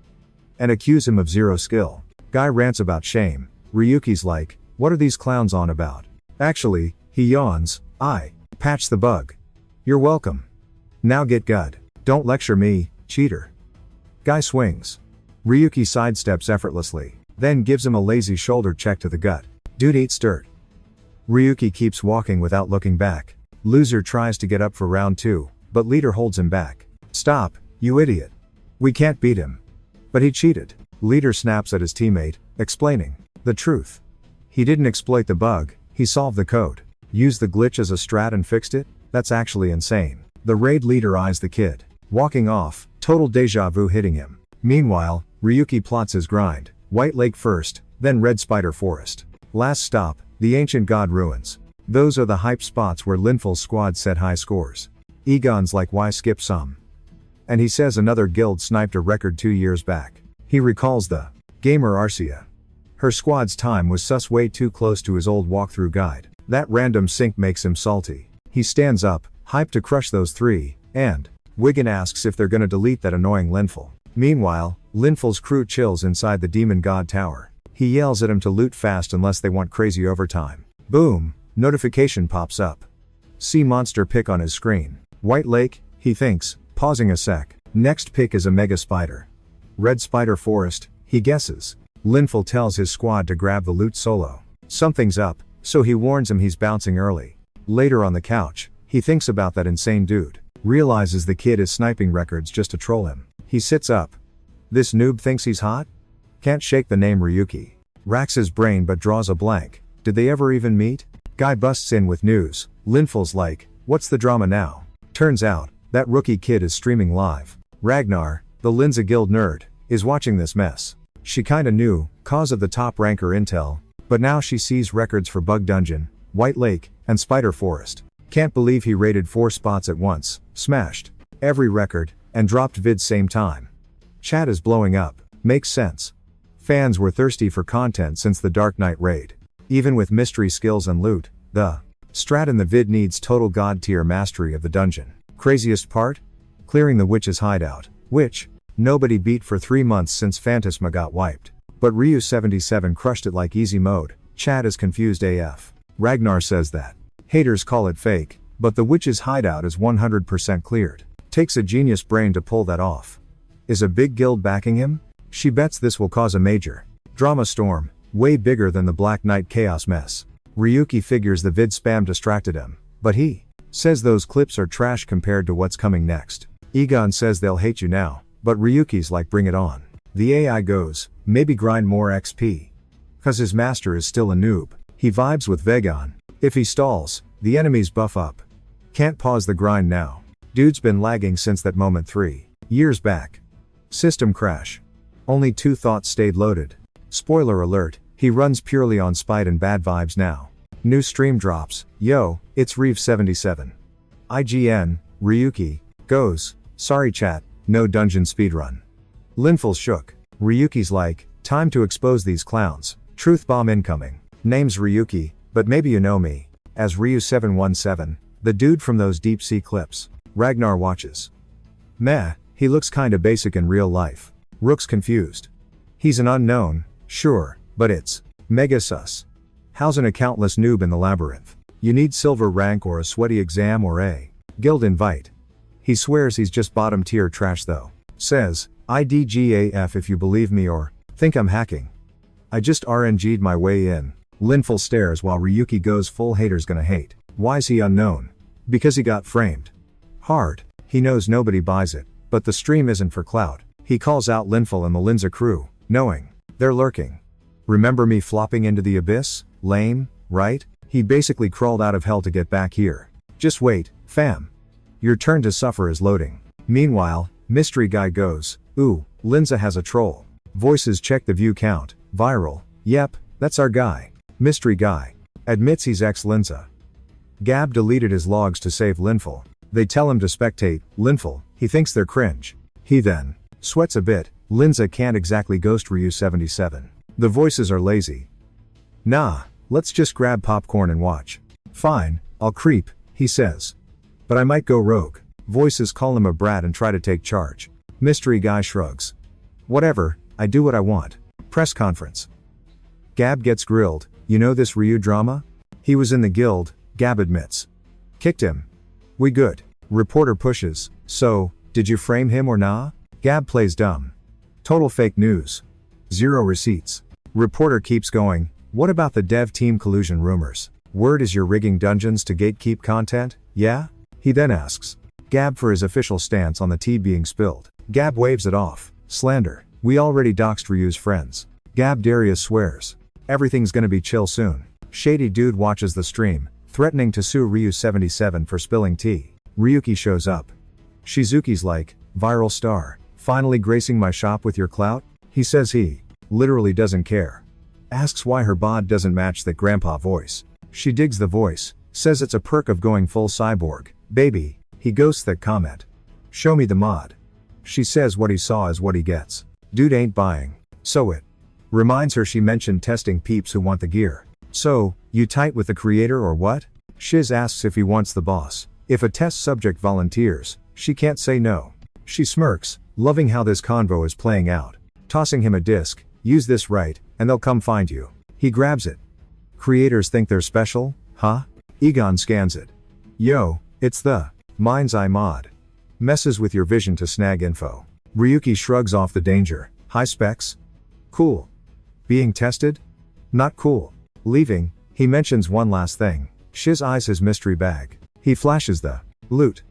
And accuse him of zero skill. Guy rants about shame. Ryuki's like, what are these clowns on about? Actually, he yawns, I patched the bug. You're welcome. Now get good. Don't lecture me, cheater. Guy swings. Ryuki sidesteps effortlessly, then gives him a lazy shoulder check to the gut. Dude eats dirt. Ryuki keeps walking without looking back. Loser tries to get up for round 2, but leader holds him back. Stop, you idiot. We can't beat him. But he cheated. Leader snaps at his teammate, explaining the truth. He didn't exploit the bug, he solved the code. Used the glitch as a strat and fixed it? That's actually insane. The raid leader eyes the kid. Walking off, total deja vu hitting him. Meanwhile, Ryuki plots his grind. White Lake first, then Red Spider Forest. Last stop, the Ancient God Ruins. Those are the hype spots where Linful's squad set high scores. Egon's like, why skip some? And he says another guild sniped a record 2 years back. He recalls the gamer Arcia. Her squad's time was sus way too close to his old walkthrough guide. That random sync makes him salty. He stands up, hyped to crush those 3, and Wiggin asks if they're gonna delete that annoying Linful. Meanwhile, Linful's crew chills inside the Demon God Tower. He yells at him to loot fast unless they want crazy overtime. Boom, notification pops up. See monster pick on his screen. White Lake, he thinks, pausing a sec. Next pick is a mega spider. Red Spider Forest, he guesses. Linful tells his squad to grab the loot solo. Something's up, so he warns him he's bouncing early. Later on the couch, he thinks about that insane dude. Realizes the kid is sniping records just to troll him. He sits up. This noob thinks he's hot? Can't shake the name Ryuki. Racks his brain but draws a blank. Did they ever even meet? Guy busts in with news. Linful's like, what's the drama now? Turns out, that rookie kid is streaming live. Ragnar, the Linza Guild nerd, is watching this mess. She kinda knew, cause of the top ranker intel, but now she sees records for Bug Dungeon, White Lake, and Spider Forest. Can't believe he raided 4 spots at once, smashed every record, and dropped vids same time. Chat is blowing up. Makes sense. Fans were thirsty for content since the Dark Knight raid. Even with mystery skills and loot, the strat in the vid needs total god tier mastery of the dungeon. Craziest part? Clearing the witch's hideout, which nobody beat for 3 months since Phantasma got wiped. But Ryu77 crushed it like easy mode. Chat is confused AF. Ragnar says that haters call it fake, but the witch's hideout is 100% cleared. Takes a genius brain to pull that off. Is a big guild backing him? She bets this will cause a major drama storm, way bigger than the Black Knight chaos mess. Ryuki figures the vid spam distracted him, but he says those clips are trash compared to what's coming next. Egon says they'll hate you now, but Ryuki's like bring it on. The AI goes, maybe grind more XP. Cause his master is still a noob. He vibes with Vegon. If he stalls, the enemies buff up. Can't pause the grind now. Dude's been lagging since that moment 3 years back. System crash. Only 2 thoughts stayed loaded. Spoiler alert, he runs purely on spite and bad vibes now. New stream drops. Yo, it's Reeve77. IGN, Ryuki, goes, sorry chat, no dungeon speedrun. Linful shook. Ryuki's like, time to expose these clowns. Truth bomb incoming. Name's Ryuki, but maybe you know me as Ryu717, the dude from those deep sea clips. Ragnar watches. Meh, he looks kinda basic in real life. Rook's confused. He's an unknown, sure, but it's mega sus. How's an accountless noob in the labyrinth? You need silver rank or a sweaty exam or a guild invite. He swears he's just bottom tier trash though. Says, IDGAF if you believe me or think I'm hacking. I just RNG'd my way in. Linful stares while Ryuki goes full haters gonna hate. Why's he unknown? Because he got framed. Hard. He knows nobody buys it, but the stream isn't for clout. He calls out Linful and the Linza crew, knowing they're lurking. Remember me flopping into the abyss? Lame, right? He basically crawled out of hell to get back here. Just wait, fam. Your turn to suffer is loading. Meanwhile, mystery guy goes, ooh, Linza has a troll. Voices check the view count, viral, yep, that's our guy. Mystery guy admits he's ex-Linza. Gab deleted his logs to save Linful. They tell him to spectate Linful, he thinks they're cringe. He then sweats a bit. Linza can't exactly ghost Ryu77. The voices are lazy. Nah, let's just grab popcorn and watch. Fine, I'll creep, he says. But I might go rogue. Voices call him a brat and try to take charge. Mystery guy shrugs. Whatever, I do what I want. Press conference. Gab gets grilled. You know this Ryu drama? He was in the guild, Gab admits. Kicked him. We good. Reporter pushes. So, did you frame him or nah? Gab plays dumb. Total fake news. 0 receipts. Reporter keeps going. What about the dev team collusion rumors? Word is you're rigging dungeons to gatekeep content? Yeah? He then asks Gab for his official stance on the tea being spilled. Gab waves it off. Slander. We already doxed Ryu's friends. Gab Darius swears. Everything's gonna be chill soon. Shady dude watches the stream, threatening to sue Ryu77 for spilling tea. Ryuki shows up. Shizuki's like, viral star, finally gracing my shop with your clout? He says he literally doesn't care. Asks why her bod doesn't match that grandpa voice. She digs the voice, says it's a perk of going full cyborg. Baby, he ghosts that comment. Show me the mod. She says what he saw is what he gets. Dude ain't buying. So it reminds her she mentioned testing peeps who want the gear. So, you tight with the creator or what? Shiz asks if he wants the boss. If a test subject volunteers, she can't say no. She smirks, loving how this convo is playing out. Tossing him a disc, use this right, and they'll come find you. He grabs it. Creators think they're special, huh? Egon scans it. Yo, it's the Mind's Eye mod. Messes with your vision to snag info. Ryuki shrugs off the danger. High specs? Cool. Being tested? Not cool. Leaving, he mentions one last thing. Shiz eyes his mystery bag. He flashes the loot.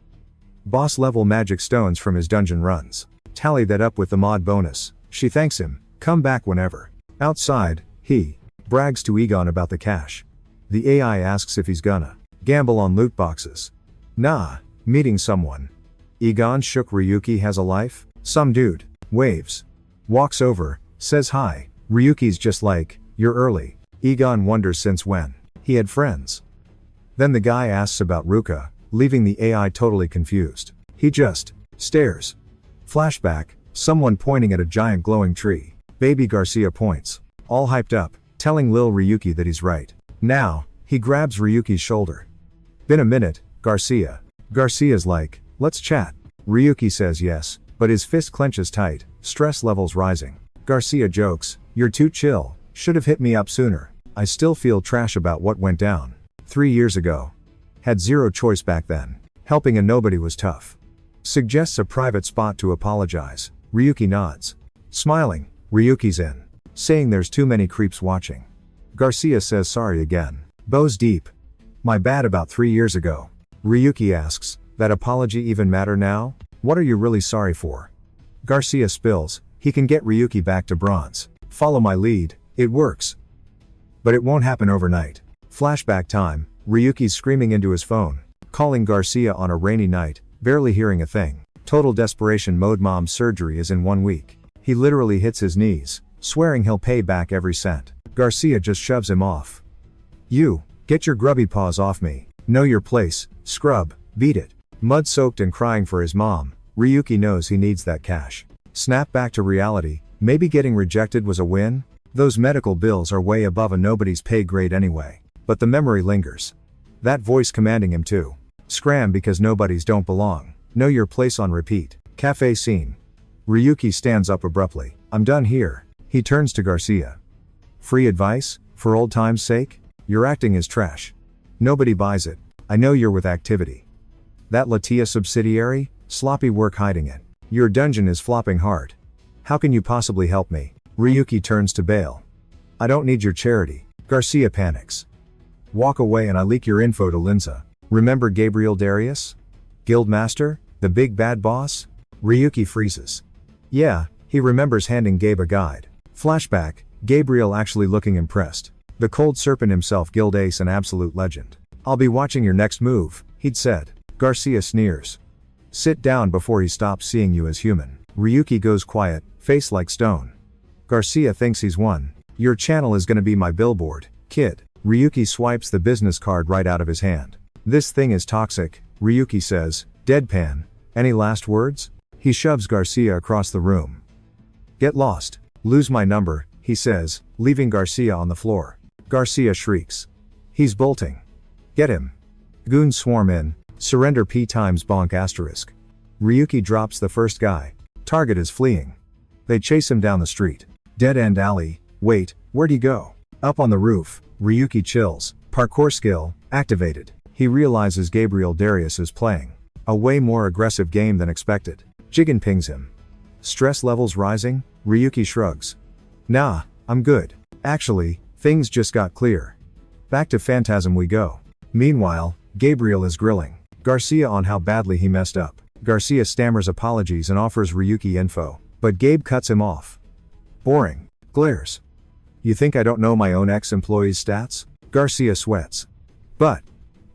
Boss level magic stones from his dungeon runs. Tally that up with the mod bonus. She thanks him. Come back whenever. Outside, he brags to Egon about the cash. The AI asks if he's gonna gamble on loot boxes. Nah, meeting someone. Egon shook. Ryuki has a life? Some dude waves. Walks over, says hi. Ryuki's just like, you're early. Egon wonders since when he had friends. Then the guy asks about Ruka, leaving the AI totally confused. He just stares. Flashback, someone pointing at a giant glowing tree. Baby Garcia points. All hyped up, telling Lil Ryuki that he's right. Now, he grabs Ryuki's shoulder. Been a minute, Garcia. Garcia's like, let's chat. Ryuki says yes, but his fist clenches tight, stress levels rising. Garcia jokes, you're too chill, should've hit me up sooner. I still feel trash about what went down 3 years ago. Had zero choice back then. Helping a nobody was tough. Suggests a private spot to apologize. Ryuki nods. Smiling, Ryuki's in. Saying there's too many creeps watching. Garcia says sorry again. Bows deep. My bad about 3 years ago. Ryuki asks, that apology even matter now? What are you really sorry for? Garcia spills, he can get Ryuki back to bronze. Follow my lead, it works. But it won't happen overnight. Flashback time, Ryuki's screaming into his phone, calling Garcia on a rainy night, barely hearing a thing. Total desperation mode. Mom's surgery is in 1 week. He literally hits his knees, swearing he'll pay back every cent. Garcia just shoves him off. You, get your grubby paws off me. Know your place, scrub, beat it. Mud soaked and crying for his mom, Ryuki knows he needs that cash. Snap back to reality, maybe getting rejected was a win? Those medical bills are way above a nobody's pay grade anyway. But the memory lingers. That voice commanding him to scram because nobodies don't belong. Know your place on repeat. Cafe scene. Ryuki stands up abruptly. I'm done here. He turns to Garcia. Free advice? For old time's sake? Your acting is trash. Nobody buys it. I know you're with Activity. That Latia subsidiary? Sloppy work hiding it. Your dungeon is flopping hard. How can you possibly help me? Ryuki turns to bail. I don't need your charity. Garcia panics. Walk away and I leak your info to Linza. Remember Gabriel Darius? Guildmaster? The big bad boss? Ryuki freezes. Yeah, he remembers handing Gabe a guide. Flashback, Gabriel actually looking impressed. The cold serpent himself, guild ace and absolute legend. I'll be watching your next move, he'd said. Garcia sneers. Sit down before he stops seeing you as human. Ryuki goes quiet, face like stone. Garcia thinks he's won. Your channel is gonna be my billboard, kid. Ryuki swipes the business card right out of his hand. This thing is toxic, Ryuki says, deadpan. Any last words? He shoves Garcia across the room. Get lost. Lose my number, he says, leaving Garcia on the floor. Garcia shrieks. He's bolting. Get him. Goons swarm in. Surrender P times bonk asterisk. Ryuki drops the first guy. Target is fleeing. They chase him down the street. Dead end alley. Wait, where'd he go? Up on the roof. Ryuki chills. Parkour skill, activated. He realizes Gabriel Darius is playing a way more aggressive game than expected. Jigen pings him. Stress levels rising? Ryuki shrugs. Nah, I'm good. Actually, things just got clear. Back to Phantasm we go. Meanwhile, Gabriel is grilling Garcia on how badly he messed up. Garcia stammers apologies and offers Ryuki info, but Gabe cuts him off. Boring. Glares. You think I don't know my own ex-employees' stats? Garcia sweats. But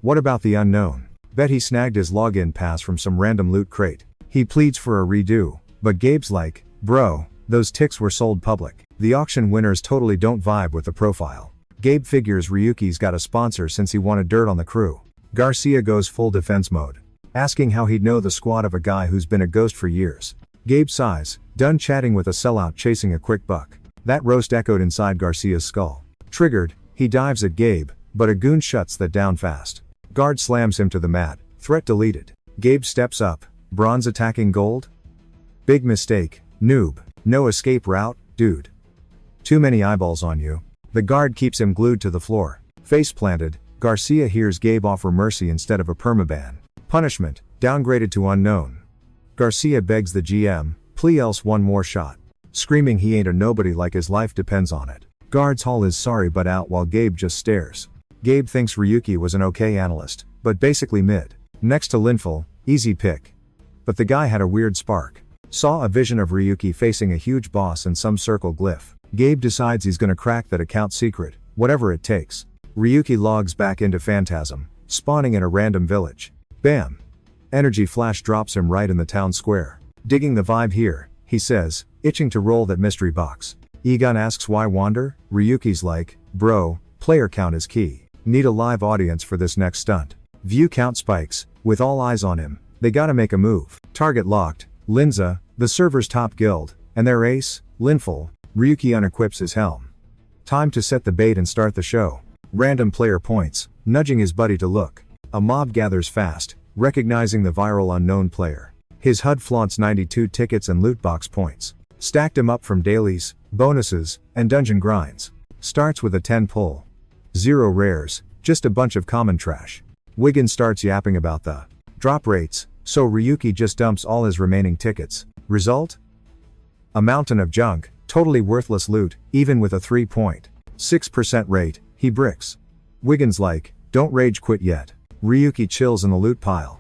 what about the unknown? Bet he snagged his login pass from some random loot crate. He pleads for a redo, but Gabe's like, bro, those ticks were sold public. The auction winners totally don't vibe with the profile. Gabe figures Ryuki's got a sponsor since he wanted dirt on the crew. Garcia goes full defense mode, asking how he'd know the squad of a guy who's been a ghost for years. Gabe sighs, done chatting with a sellout chasing a quick buck. That roast echoed inside Garcia's skull. Triggered, he dives at Gabe, but a goon shuts that down fast. Guard slams him to the mat, threat deleted. Gabe steps up, bronze attacking gold? Big mistake, noob. No escape route, dude. Too many eyeballs on you. The guard keeps him glued to the floor. Face planted, Garcia hears Gabe offer mercy instead of a permaban. Punishment, downgraded to unknown. Garcia begs the GM, plea else one more shot. Screaming he ain't a nobody like his life depends on it. Guards haul his sorry butt out while Gabe just stares. Gabe thinks Ryuki was an okay analyst, but basically mid. Next to Linful, easy pick. But the guy had a weird spark. Saw a vision of Ryuki facing a huge boss and some circle glyph. Gabe decides he's gonna crack that account secret, whatever it takes. Ryuki logs back into Phantasm, spawning in a random village. Bam! Energy flash drops him right in the town square. Digging the vibe here, he says, itching to roll that mystery box. Egon asks why wander? Ryuki's like, bro, player count is key. Need a live audience for this next stunt. View count spikes, with all eyes on him, they gotta make a move. Target locked, Linza, the server's top guild, and their ace, Linful, Ryuki unequips his helm. Time to set the bait and start the show. Random player points, nudging his buddy to look. A mob gathers fast, recognizing the viral unknown player. His HUD flaunts 92 tickets and loot box points. Stacked him up from dailies, bonuses, and dungeon grinds. Starts with a 10 pull. 0 rares, just a bunch of common trash. Wiggin starts yapping about the drop rates, so Ryuki just dumps all his remaining tickets. Result? A mountain of junk, totally worthless loot, even with a 3.6% rate, he bricks. Wiggin's like, don't rage quit yet. Ryuki chills in the loot pile.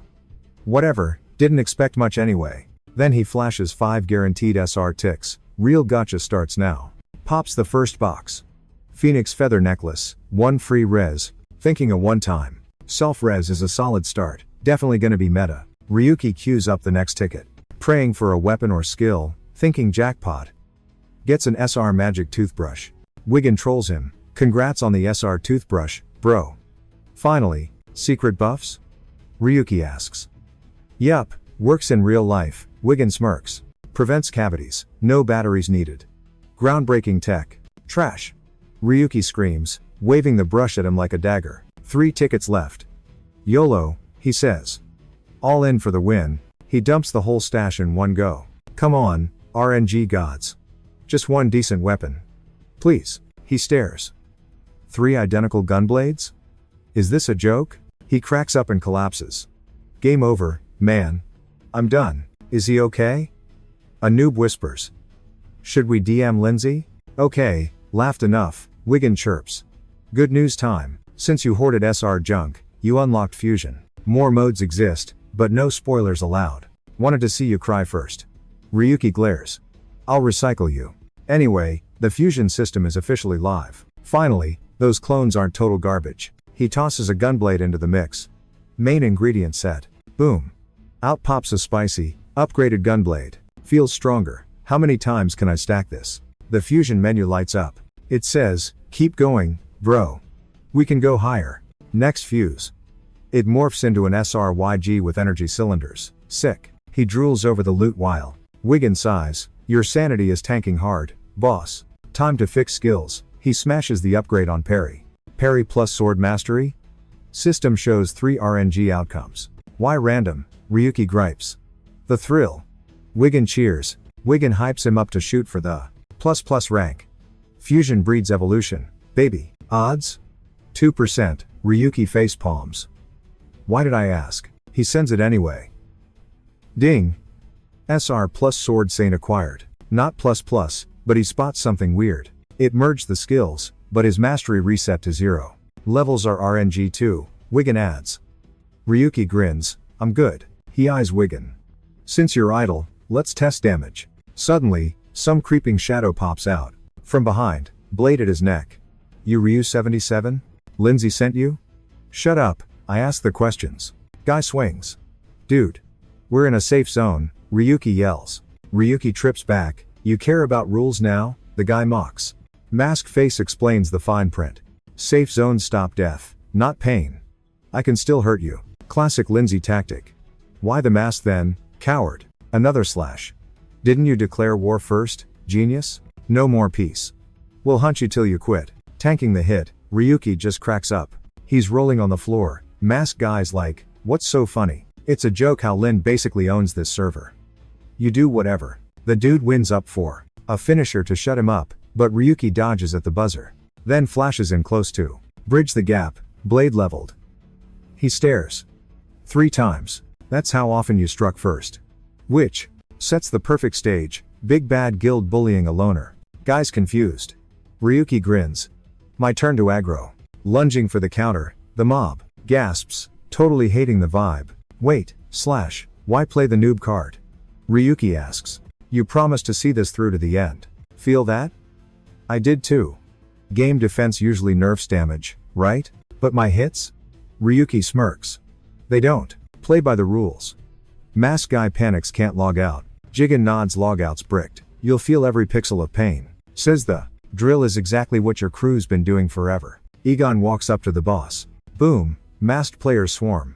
Whatever, didn't expect much anyway. Then he flashes 5 guaranteed SR ticks. Real gotcha starts now. Pops the first box. Phoenix feather necklace, 1 free res. Thinking a one-time self-res is a solid start, definitely gonna be meta. Ryuki queues up the next ticket. Praying for a weapon or skill, thinking jackpot. Gets an SR magic toothbrush. Wiggin trolls him, congrats on the SR toothbrush, bro. Finally, secret buffs? Ryuki asks. Yup, works in real life, Wiggin smirks. Prevents cavities, no batteries needed. Groundbreaking tech. Trash. Ryuki screams, waving the brush at him like a dagger. 3 tickets left. YOLO, he says. All in for the win, he dumps the whole stash in one go. Come on, RNG gods. Just one decent weapon. Please, he stares. 3 identical gunblades? Is this a joke? He cracks up and collapses. Game over, man. I'm done. Is he okay? A noob whispers. Should we DM Lindsay? Okay, laughed enough, Wiggin chirps. Good news time, since you hoarded SR junk, you unlocked fusion. More modes exist, but no spoilers allowed. Wanted to see you cry first. Ryuki glares. I'll recycle you. Anyway, the fusion system is officially live. Finally, those clones aren't total garbage. He tosses a gunblade into the mix. Main ingredient set. Boom. Out pops a spicy, upgraded gunblade. Feels stronger. How many times can I stack this? The fusion menu lights up. It says, keep going, bro. We can go higher. Next fuse. It morphs into an SRYG with energy cylinders. Sick. He drools over the loot while Wiggin sighs. Your sanity is tanking hard, boss. Time to fix skills. He smashes the upgrade on parry. Parry plus sword mastery? System shows 3 RNG outcomes. Why random? Ryuki gripes. The thrill. Wiggin cheers. Wiggin hypes him up to shoot for the ++ rank. Fusion breeds evolution. Baby. Odds? 2%. Ryuki face palms. Why did I ask? He sends it anyway. Ding. SR plus sword Saint acquired. Not ++, but he spots something weird. It merged the skills, but his mastery reset to 0. Levels are RNG too, Wiggin adds. Ryuki grins. I'm good. He eyes Wiggin. Since you're idle, let's test damage. Suddenly, some creeping shadow pops out. From behind, blade at his neck. You Ryu 77? Lindsay sent you? Shut up, I ask the questions. Guy swings. Dude. We're in a safe zone, Ryuki yells. Ryuki trips back. You care about rules now? The guy mocks. Mask face explains the fine print. Safe zones stop death, not pain. I can still hurt you. Classic Lindsay tactic. Why the mask then, coward? Another slash. Didn't you declare war first, genius? No more peace. We'll hunt you till you quit. Tanking the hit, Ryuki just cracks up. He's rolling on the floor. Mask guy's like, what's so funny? It's a joke how Lin basically owns this server. You do whatever. The dude wins up for a finisher to shut him up, but Ryuki dodges at the buzzer. Then flashes in close to bridge the gap, blade leveled. He stares. 3 times. That's how often you struck first. Which sets the perfect stage. Big bad guild bullying a loner. Guy's confused. Ryuki grins. My turn to aggro. Lunging for the counter, the mob gasps, totally hating the vibe. Wait, why play the noob card? Ryuki asks. You promised to see this through to the end. Feel that? I did too. Game defense usually nerfs damage, right? But my hits? Ryuki smirks. They don't. Play by the rules. Mask guy panics, can't log out. Jigen nods, logout's bricked. You'll feel every pixel of pain. Says the drill is exactly what your crew's been doing forever. Egon walks up to the boss. Boom, masked players swarm.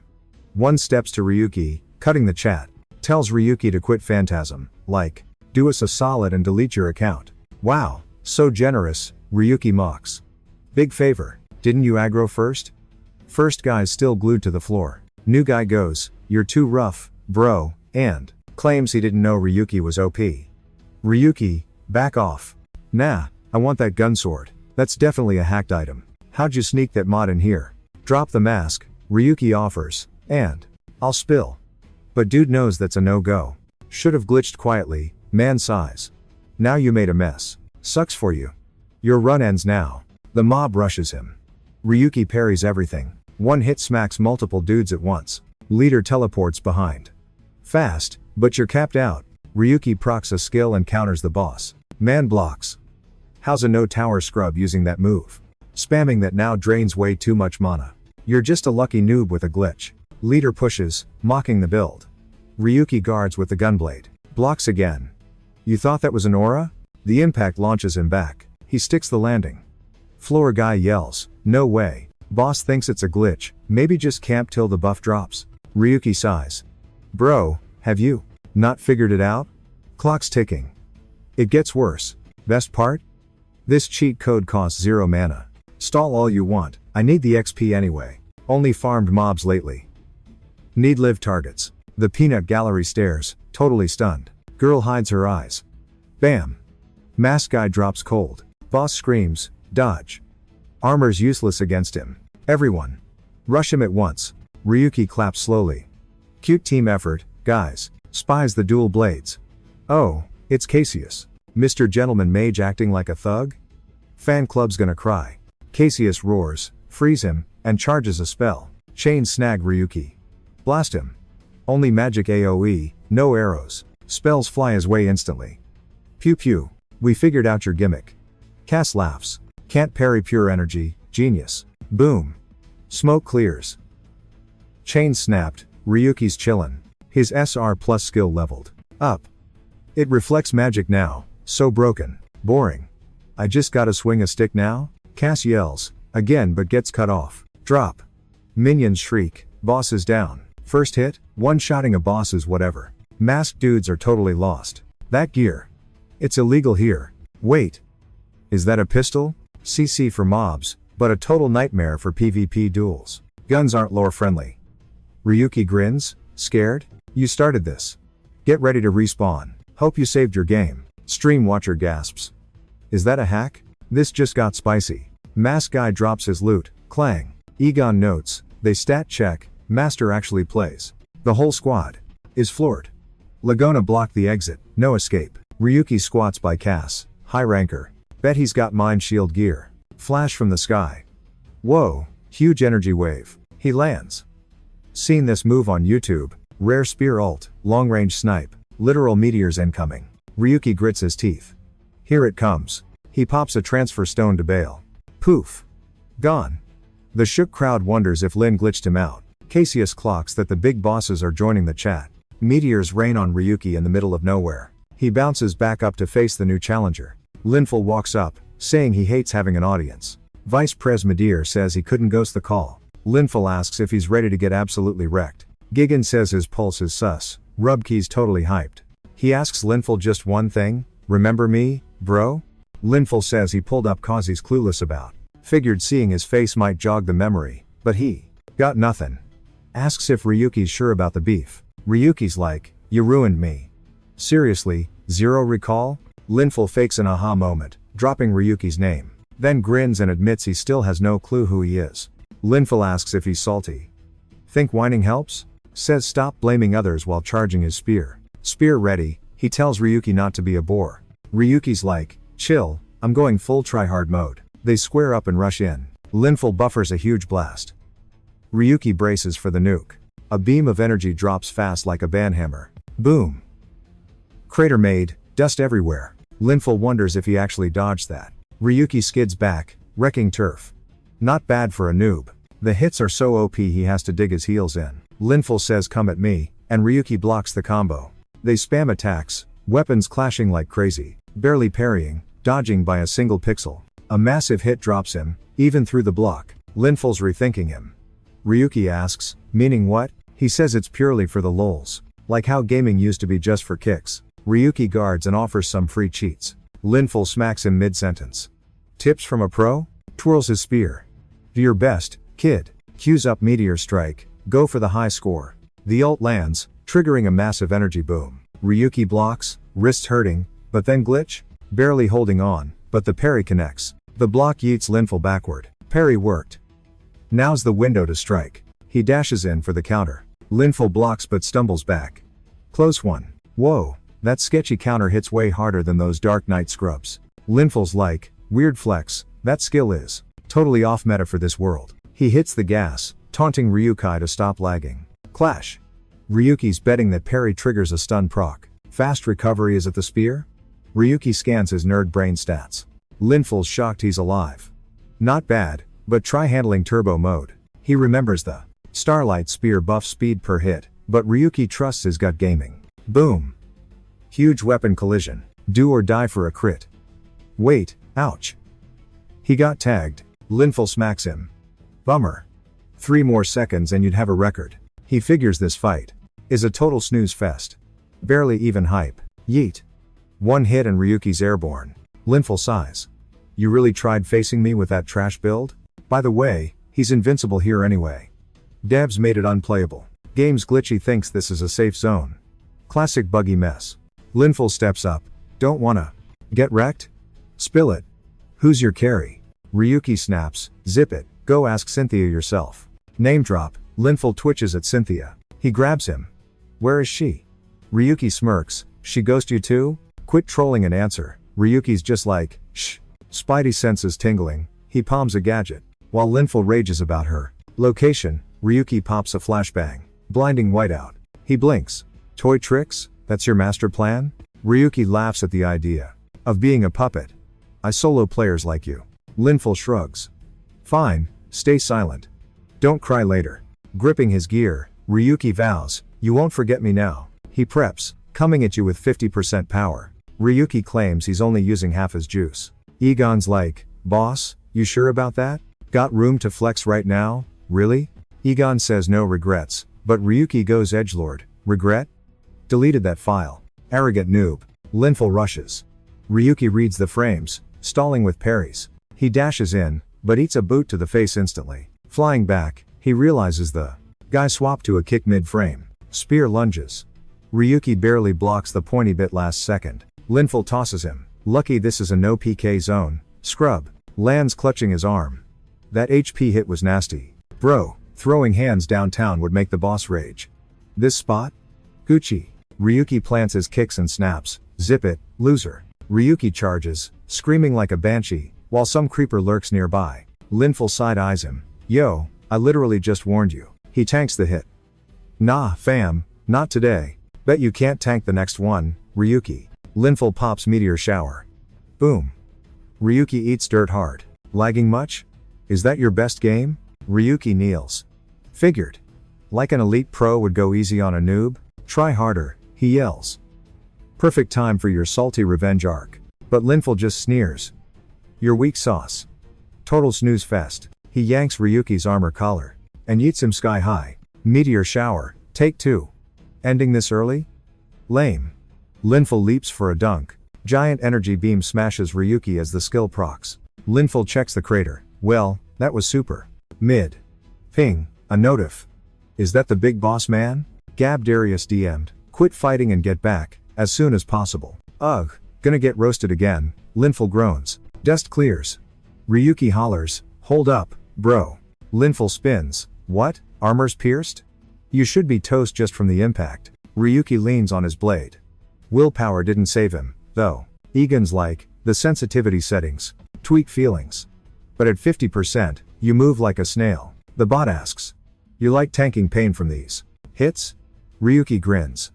One steps to Ryuki, cutting the chat. Tells Ryuki to quit Phantasm, like, do us a solid and delete your account. Wow, so generous, Ryuki mocks. Big favor, didn't you aggro first? First guy's still glued to the floor. New guy goes, you're too rough, bro, and claims he didn't know Ryuki was OP. Ryuki, back off. Nah, I want that gun sword. That's definitely a hacked item. How'd you sneak that mod in here? Drop the mask, Ryuki offers, and I'll spill. But dude knows that's a no-go. Should've glitched quietly, man size. Now you made a mess. Sucks for you. Your run ends now. The mob rushes him. Ryuki parries everything. One hit smacks multiple dudes at once. Leader teleports behind. Fast, but you're capped out. Ryuki procs a skill and counters the boss. Man blocks. How's a no tower scrub using that move? Spamming that now drains way too much mana. You're just a lucky noob with a glitch. Leader pushes, mocking the build. Ryuki guards with the gunblade. Blocks again. You thought that was an aura? The impact launches him back. He sticks the landing. Floor guy yells, no way. Boss thinks it's a glitch, maybe just camp till the buff drops. Ryuki sighs. Bro, have you not figured it out? Clock's ticking. It gets worse. Best part? This cheat code costs 0 mana. Stall all you want, I need the XP anyway. Only farmed mobs lately. Need live targets. The peanut gallery stares, totally stunned. Girl hides her eyes. Bam. Mask guy drops cold. Boss screams, dodge. Armor's useless against him. Everyone. Rush him at once. Ryuki claps slowly. Cute team effort, guys. Spies the dual blades. Oh, it's Cassius. Mr. Gentleman Mage acting like a thug? Fan club's gonna cry. Cassius roars, frees him, and charges a spell. Chain snag Ryuki. Blast him. Only magic AoE, no arrows. Spells fly his way instantly. Pew pew. We figured out your gimmick. Cass laughs. Can't parry pure energy, genius. Boom. Smoke clears. Chain snapped, Ryuki's chillin'. His SR plus skill leveled up. It reflects magic now, so broken. Boring. I just gotta swing a stick now? Cass yells, again but gets cut off. Drop. Minions shriek, boss is down. First hit, one-shotting a boss is whatever. Masked dudes are totally lost. That gear. It's illegal here. Wait. Is that a pistol? CC for mobs, but a total nightmare for PvP duels. Guns aren't lore friendly. Ryuki grins, scared? You started this. Get ready to respawn. Hope you saved your game. Stream watcher gasps. Is that a hack? This just got spicy. Mask guy drops his loot, clang. Egon notes, they stat check, master actually plays. The whole squad is floored. Laguna blocked the exit, no escape. Ryuki squats by Cass, high ranker. Bet he's got mind shield gear. Flash from the sky. Whoa, huge energy wave. He lands. Seen this move on YouTube. Rare spear ult, long range snipe. Literal meteors incoming. Ryuki grits his teeth. Here it comes. He pops a transfer stone to bail. Poof. Gone. The shook crowd wonders if Lin glitched him out. Cassius clocks that the big bosses are joining the chat. Meteors rain on Ryuki in the middle of nowhere. He bounces back up to face the new challenger. Linful walks up, saying he hates having an audience. Vice Pres Medir says he couldn't ghost the call. Linful asks if he's ready to get absolutely wrecked. Gigan says his pulse is sus. Rubkey's totally hyped. He asks Linful just one thing, remember me, bro? Linful says he pulled up cause he's clueless about. Figured seeing his face might jog the memory, but he got nothing. Asks if Ryuki's sure about the beef. Ryuki's like, you ruined me. Seriously, zero recall? Linful fakes an aha moment, dropping Ryuki's name. Then grins and admits he still has no clue who he is. Linful asks if he's salty. Think whining helps? Says stop blaming others while charging his spear. Spear ready, he tells Ryuki not to be a bore. Ryuki's like, chill, I'm going full tryhard mode. They square up and rush in. Linful buffers a huge blast. Ryuki braces for the nuke. A beam of energy drops fast like a banhammer. Boom. Crater made, dust everywhere. Linful wonders if he actually dodged that. Ryuki skids back, wrecking turf. Not bad for a noob. The hits are so OP he has to dig his heels in. Linful says come at me, and Ryuki blocks the combo. They spam attacks, weapons clashing like crazy, barely parrying, dodging by a single pixel. A massive hit drops him, even through the block. Linful's rethinking him. Ryuki asks, meaning what? He says it's purely for the lols. Like how gaming used to be just for kicks. Ryuki guards and offers some free cheats. Linful smacks him mid-sentence. Tips from a pro? Twirls his spear. Do your best, kid. Cues up meteor strike, go for the high score. The ult lands, triggering a massive energy boom. Ryuki blocks, wrists hurting, but then glitch? Barely holding on, but the parry connects. The block yeets Linful backward. Parry worked. Now's the window to strike. He dashes in for the counter. Linful blocks but stumbles back. Close one. Whoa, that sketchy counter hits way harder than those Dark Knight scrubs. Linful's like, weird flex, that skill is totally off meta for this world. He hits the gas, taunting Ryuki to stop lagging. Clash. Ryuki's betting that parry triggers a stun proc. Fast recovery is at the spear? Ryuki scans his nerd brain stats. Linful's shocked he's alive. Not bad, but try handling turbo mode. He remembers the Starlight Spear buff speed per hit, but Ryuki trusts his gut gaming. Boom. Huge weapon collision. Do or die for a crit. Wait, ouch. He got tagged. Linful smacks him. Bummer. 3 more seconds and you'd have a record. He figures this fight is a total snooze fest. Barely even hype. Yeet. 1 hit and Ryuki's airborne. Linful sighs. You really tried facing me with that trash build? By the way, he's invincible here anyway. Devs made it unplayable. Game's glitchy thinks this is a safe zone. Classic buggy mess. Linful steps up. Don't wanna get wrecked? Spill it. Who's your carry? Ryuki snaps. Zip it. Go ask Cynthia yourself. Name drop. Linful twitches at Cynthia. He grabs him. Where is she? Ryuki smirks. She ghost you too? Quit trolling and answer. Ryuki's just like, shh. Spidey senses tingling. He palms a gadget. While Linful rages about her location, Ryuki pops a flashbang. Blinding whiteout. He blinks. Toy tricks? That's your master plan? Ryuki laughs at the idea of being a puppet. I solo players like you. Linful shrugs. Fine, stay silent. Don't cry later. Gripping his gear, Ryuki vows, you won't forget me now. He preps, coming at you with 50% power. Ryuki claims he's only using half his juice. Egon's like, boss, you sure about that? Got room to flex right now? Really? Egon says no regrets, but Ryuki goes edgelord. Regret? Deleted that file. Arrogant noob. Linful rushes. Ryuki reads the frames, stalling with parries. He dashes in, but eats a boot to the face instantly. Flying back, he realizes the guy swapped to a kick mid-frame. Spear lunges. Ryuki barely blocks the pointy bit last second. Linful tosses him. Lucky this is a no PK zone. Scrub. Lands clutching his arm. That HP hit was nasty. Bro, throwing hands downtown would make the boss rage. This spot? Gucci. Ryuki plants his kicks and snaps. Zip it, loser. Ryuki charges, screaming like a banshee, while some creeper lurks nearby. Linful side-eyes him. Yo, I literally just warned you. He tanks the hit. Nah, fam, not today. Bet you can't tank the next one, Ryuki. Linful pops meteor shower. Boom. Ryuki eats dirt hard. Lagging much? Is that your best game? Ryuki kneels. Figured. Like an elite pro would go easy on a noob? Try harder, he yells. Perfect time for your salty revenge arc. But Linful just sneers. You're weak sauce. Total snooze fest. He yanks Ryuki's armor collar. And yeets him sky high. Meteor shower, take 2. Ending this early? Lame. Linful leaps for a dunk. Giant energy beam smashes Ryuki as the skill procs. Linful checks the crater. Well, that was super. Mid. Ping, a notif. Is that the big boss man? Gab Darius DM'd. Quit fighting and get back, as soon as possible. Ugh, gonna get roasted again. Linful groans. Dust clears. Ryuki hollers, hold up, bro. Linful spins. What? Armor's pierced? You should be toast just from the impact. Ryuki leans on his blade. Willpower didn't save him, though. Egon's like, the sensitivity settings. Tweak feelings. But at 50%, you move like a snail. The bot asks. You like tanking pain from these hits? Ryuki grins.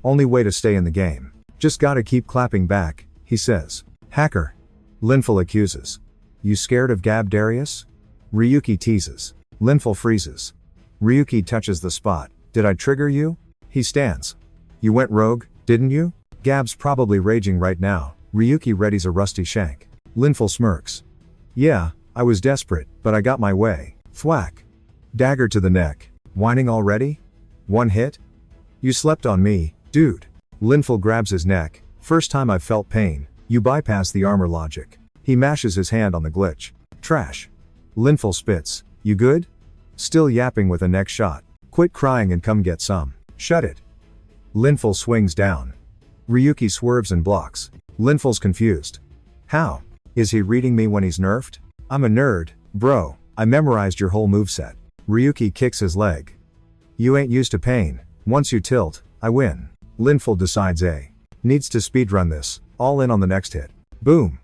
Only way to stay in the game. Just gotta keep clapping back, he says. Hacker. Linful accuses. You scared of Gab Darius? Ryuki teases. Linful freezes. Ryuki touches the spot. Did I trigger you? He stands. You went rogue, didn't you? Gab's probably raging right now. Ryuki readies a rusty shank. Linful smirks. Yeah, I was desperate, but I got my way. Thwack. Dagger to the neck. Whining already? 1 hit? You slept on me, dude. Linful grabs his neck. First time I've felt pain. You bypass the armor logic. He mashes his hand on the glitch. Trash. Linful spits. You good? Still yapping with a next shot. Quit crying and come get some. Shut it. Linful swings down. Ryuki swerves and blocks. Linful's confused. How? Is he reading me when he's nerfed? I'm a nerd, bro. I memorized your whole moveset. Ryuki kicks his leg. You ain't used to pain. Once you tilt, I win. Linful decides needs to speedrun this. All in on the next hit. Boom.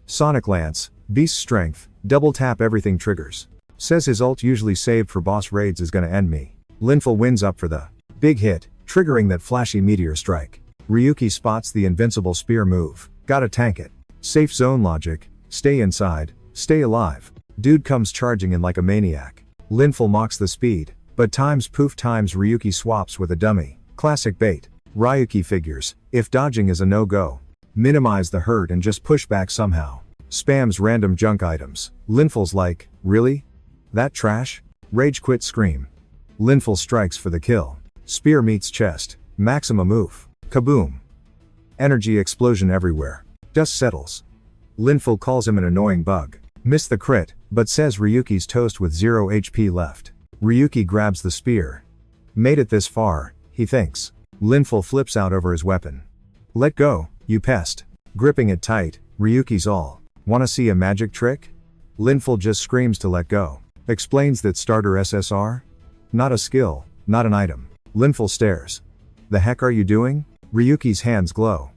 Sonic Lance, Beast Strength, double tap everything triggers. Says his ult usually saved for boss raids is gonna end me. Linful wins up for the big hit, triggering that flashy meteor strike. Ryuki spots the invincible spear move. Gotta tank it. Safe zone logic, stay inside, stay alive. Dude comes charging in like a maniac. Linful mocks the speed, but times Ryuki swaps with a dummy. Classic bait. Ryuki figures, if dodging is a no-go, minimize the hurt and just push back somehow. Spams random junk items. Linful's like, really? That trash? Rage quit scream. Linful strikes for the kill. Spear meets chest. Maximum oof. Kaboom. Energy explosion everywhere. Dust settles. Linful calls him an annoying bug. Missed the crit, but says Ryuki's toast with 0 HP left. Ryuki grabs the spear. Made it this far, he thinks. Linful flips out over his weapon. Let go, you pest. Gripping it tight, Ryuki's all. Wanna see a magic trick? Linful just screams to let go. Explains that starter SSR? Not a skill, not an item. Linful stares. The heck are you doing? Ryuki's hands glow.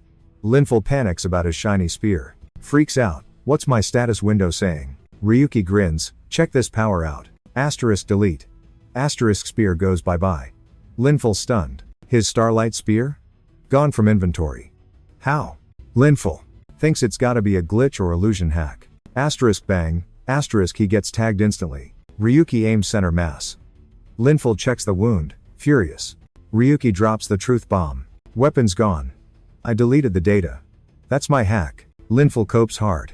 Linful panics about his shiny spear. Freaks out. What's my status window saying? Ryuki grins. Check this power out. Asterisk delete. Asterisk spear goes bye-bye. Linful stunned. His starlight spear? Gone from inventory. How? Linful thinks it's gotta be a glitch or illusion hack. Asterisk bang. Asterisk he gets tagged instantly. Ryuki aims center mass. Linful checks the wound. Furious. Ryuki drops the truth bomb. Weapon's gone. I deleted the data. That's my hack. Linful copes hard.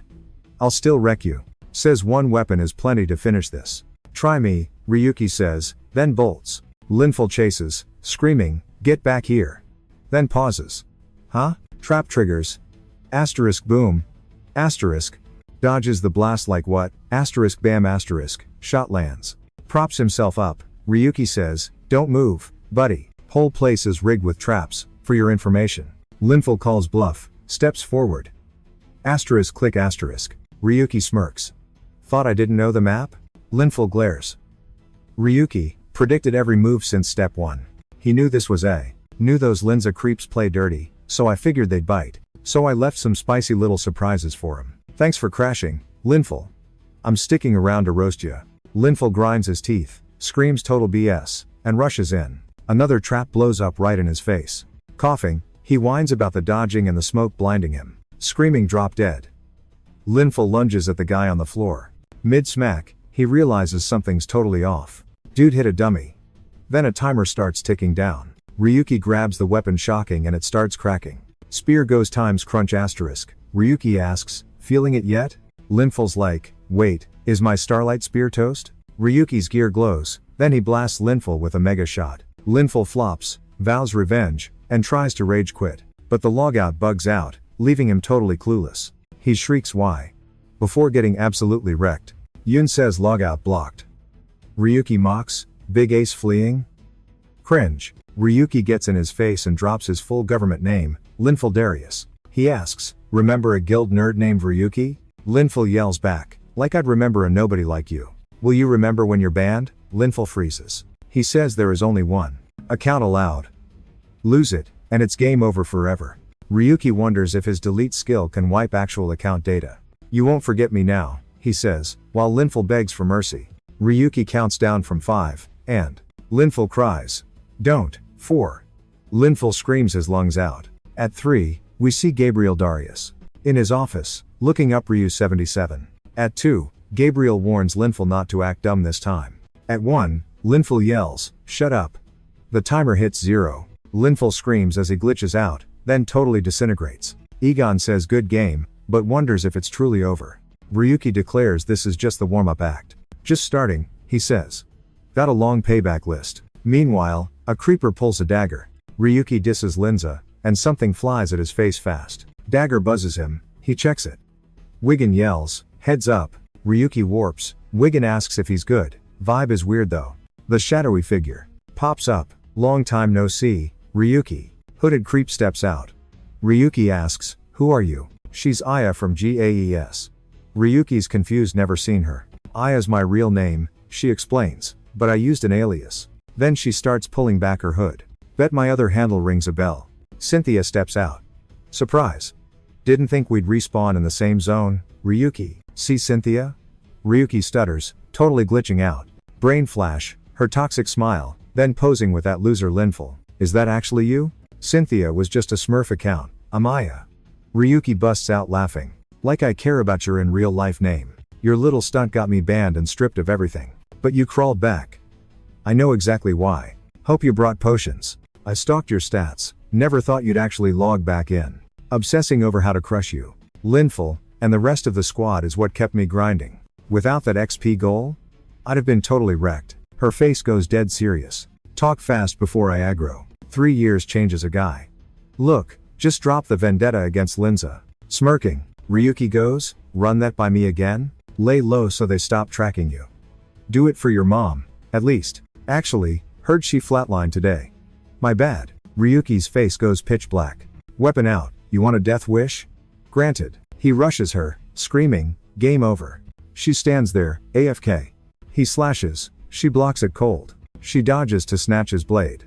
I'll still wreck you. Says one weapon is plenty to finish this. Try me, Ryuki says, then bolts. Linful chases, screaming, get back here. Then pauses. Huh? Trap triggers. Asterisk boom. Asterisk. Dodges the blast like what? Asterisk bam asterisk. Shot lands. Props himself up. Ryuki says, don't move, buddy. Whole place is rigged with traps, for your information. Linful calls bluff, steps forward. Asterisk click asterisk. Ryuki smirks. Thought I didn't know the map? Linful glares. Ryuki predicted every move since step 1. He knew this was knew those Linza creeps play dirty, so I figured they'd bite. So I left some spicy little surprises for him. Thanks for crashing, Linful. I'm sticking around to roast ya. Linful grinds his teeth, screams total BS, and rushes in. Another trap blows up right in his face. Coughing, he whines about the dodging and the smoke blinding him. Screaming drop dead. Linful lunges at the guy on the floor. Mid-smack, he realizes something's totally off. Dude hit a dummy. Then a timer starts ticking down. Ryuki grabs the weapon shocking and it starts cracking. Spear goes times crunch asterisk. Ryuki asks, feeling it yet? Linful's like, wait, is my starlight spear toast? Ryuki's gear glows, then he blasts Linful with a mega shot. Linful flops, vows revenge, and tries to rage quit. But the logout bugs out, leaving him totally clueless. He shrieks why. Before getting absolutely wrecked. Yun says logout blocked. Ryuki mocks, big ace fleeing? Cringe. Ryuki gets in his face and drops his full government name, Linful Darius. He asks, remember a guild nerd named Ryuki? Linful yells back, like I'd remember a nobody like you. Will you remember when you're banned? Linful freezes. He says there is only one account allowed. Lose it, and it's game over forever. Ryuki wonders if his delete skill can wipe actual account data. You won't forget me now, he says, while Linful begs for mercy. Ryuki counts down from 5, and Linful cries. Don't. 4. Linful screams his lungs out. At 3, we see Gabriel Darius. In his office, looking up Ryu 77. At 2, Gabriel warns Linful not to act dumb this time. At 1, Linful yells, shut up. The timer hits 0. Linful screams as he glitches out, then totally disintegrates. Egon says good game, but wonders if it's truly over. Ryuki declares this is just the warm-up act. Just starting, he says. Got a long payback list. Meanwhile, a creeper pulls a dagger. Ryuki disses Linza, and something flies at his face fast. Dagger buzzes him, he checks it. Wigan yells, heads up. Ryuki warps. Wigan asks if he's good. Vibe is weird though. The shadowy figure pops up. Long time no see, Ryuki. Hooded creep steps out. Ryuki asks, who are you? She's Aya from GAES. Ryuki's confused, never seen her. Aya's my real name, she explains, but I used an alias. Then she starts pulling back her hood. Bet my other handle rings a bell. Cynthia steps out. Surprise. Didn't think we'd respawn in the same zone, Ryuki. See Cynthia? Ryuki stutters, totally glitching out. Brain flash, her toxic smile, then posing with that loser Linful. Is that actually you? Cynthia was just a Smurf account. I'm Aya. Ryuki busts out laughing. Like I care about your in real life name. Your little stunt got me banned and stripped of everything. But you crawled back. I know exactly why. Hope you brought potions. I stalked your stats. Never thought you'd actually log back in. Obsessing over how to crush you. Linful, and the rest of the squad is what kept me grinding. Without that XP goal, I'd have been totally wrecked. Her face goes dead serious. Talk fast before I aggro. 3 years changes a guy. Look, just drop the vendetta against Linza. Smirking, Ryuki goes, run that by me again? Lay low so they stop tracking you. Do it for your mom, at least. Actually, heard she flatlined today. My bad. Ryuki's face goes pitch black. Weapon out, you want a death wish? Granted. He rushes her, screaming, game over. She stands there, AFK. He slashes, she blocks it cold. She dodges to snatch his blade.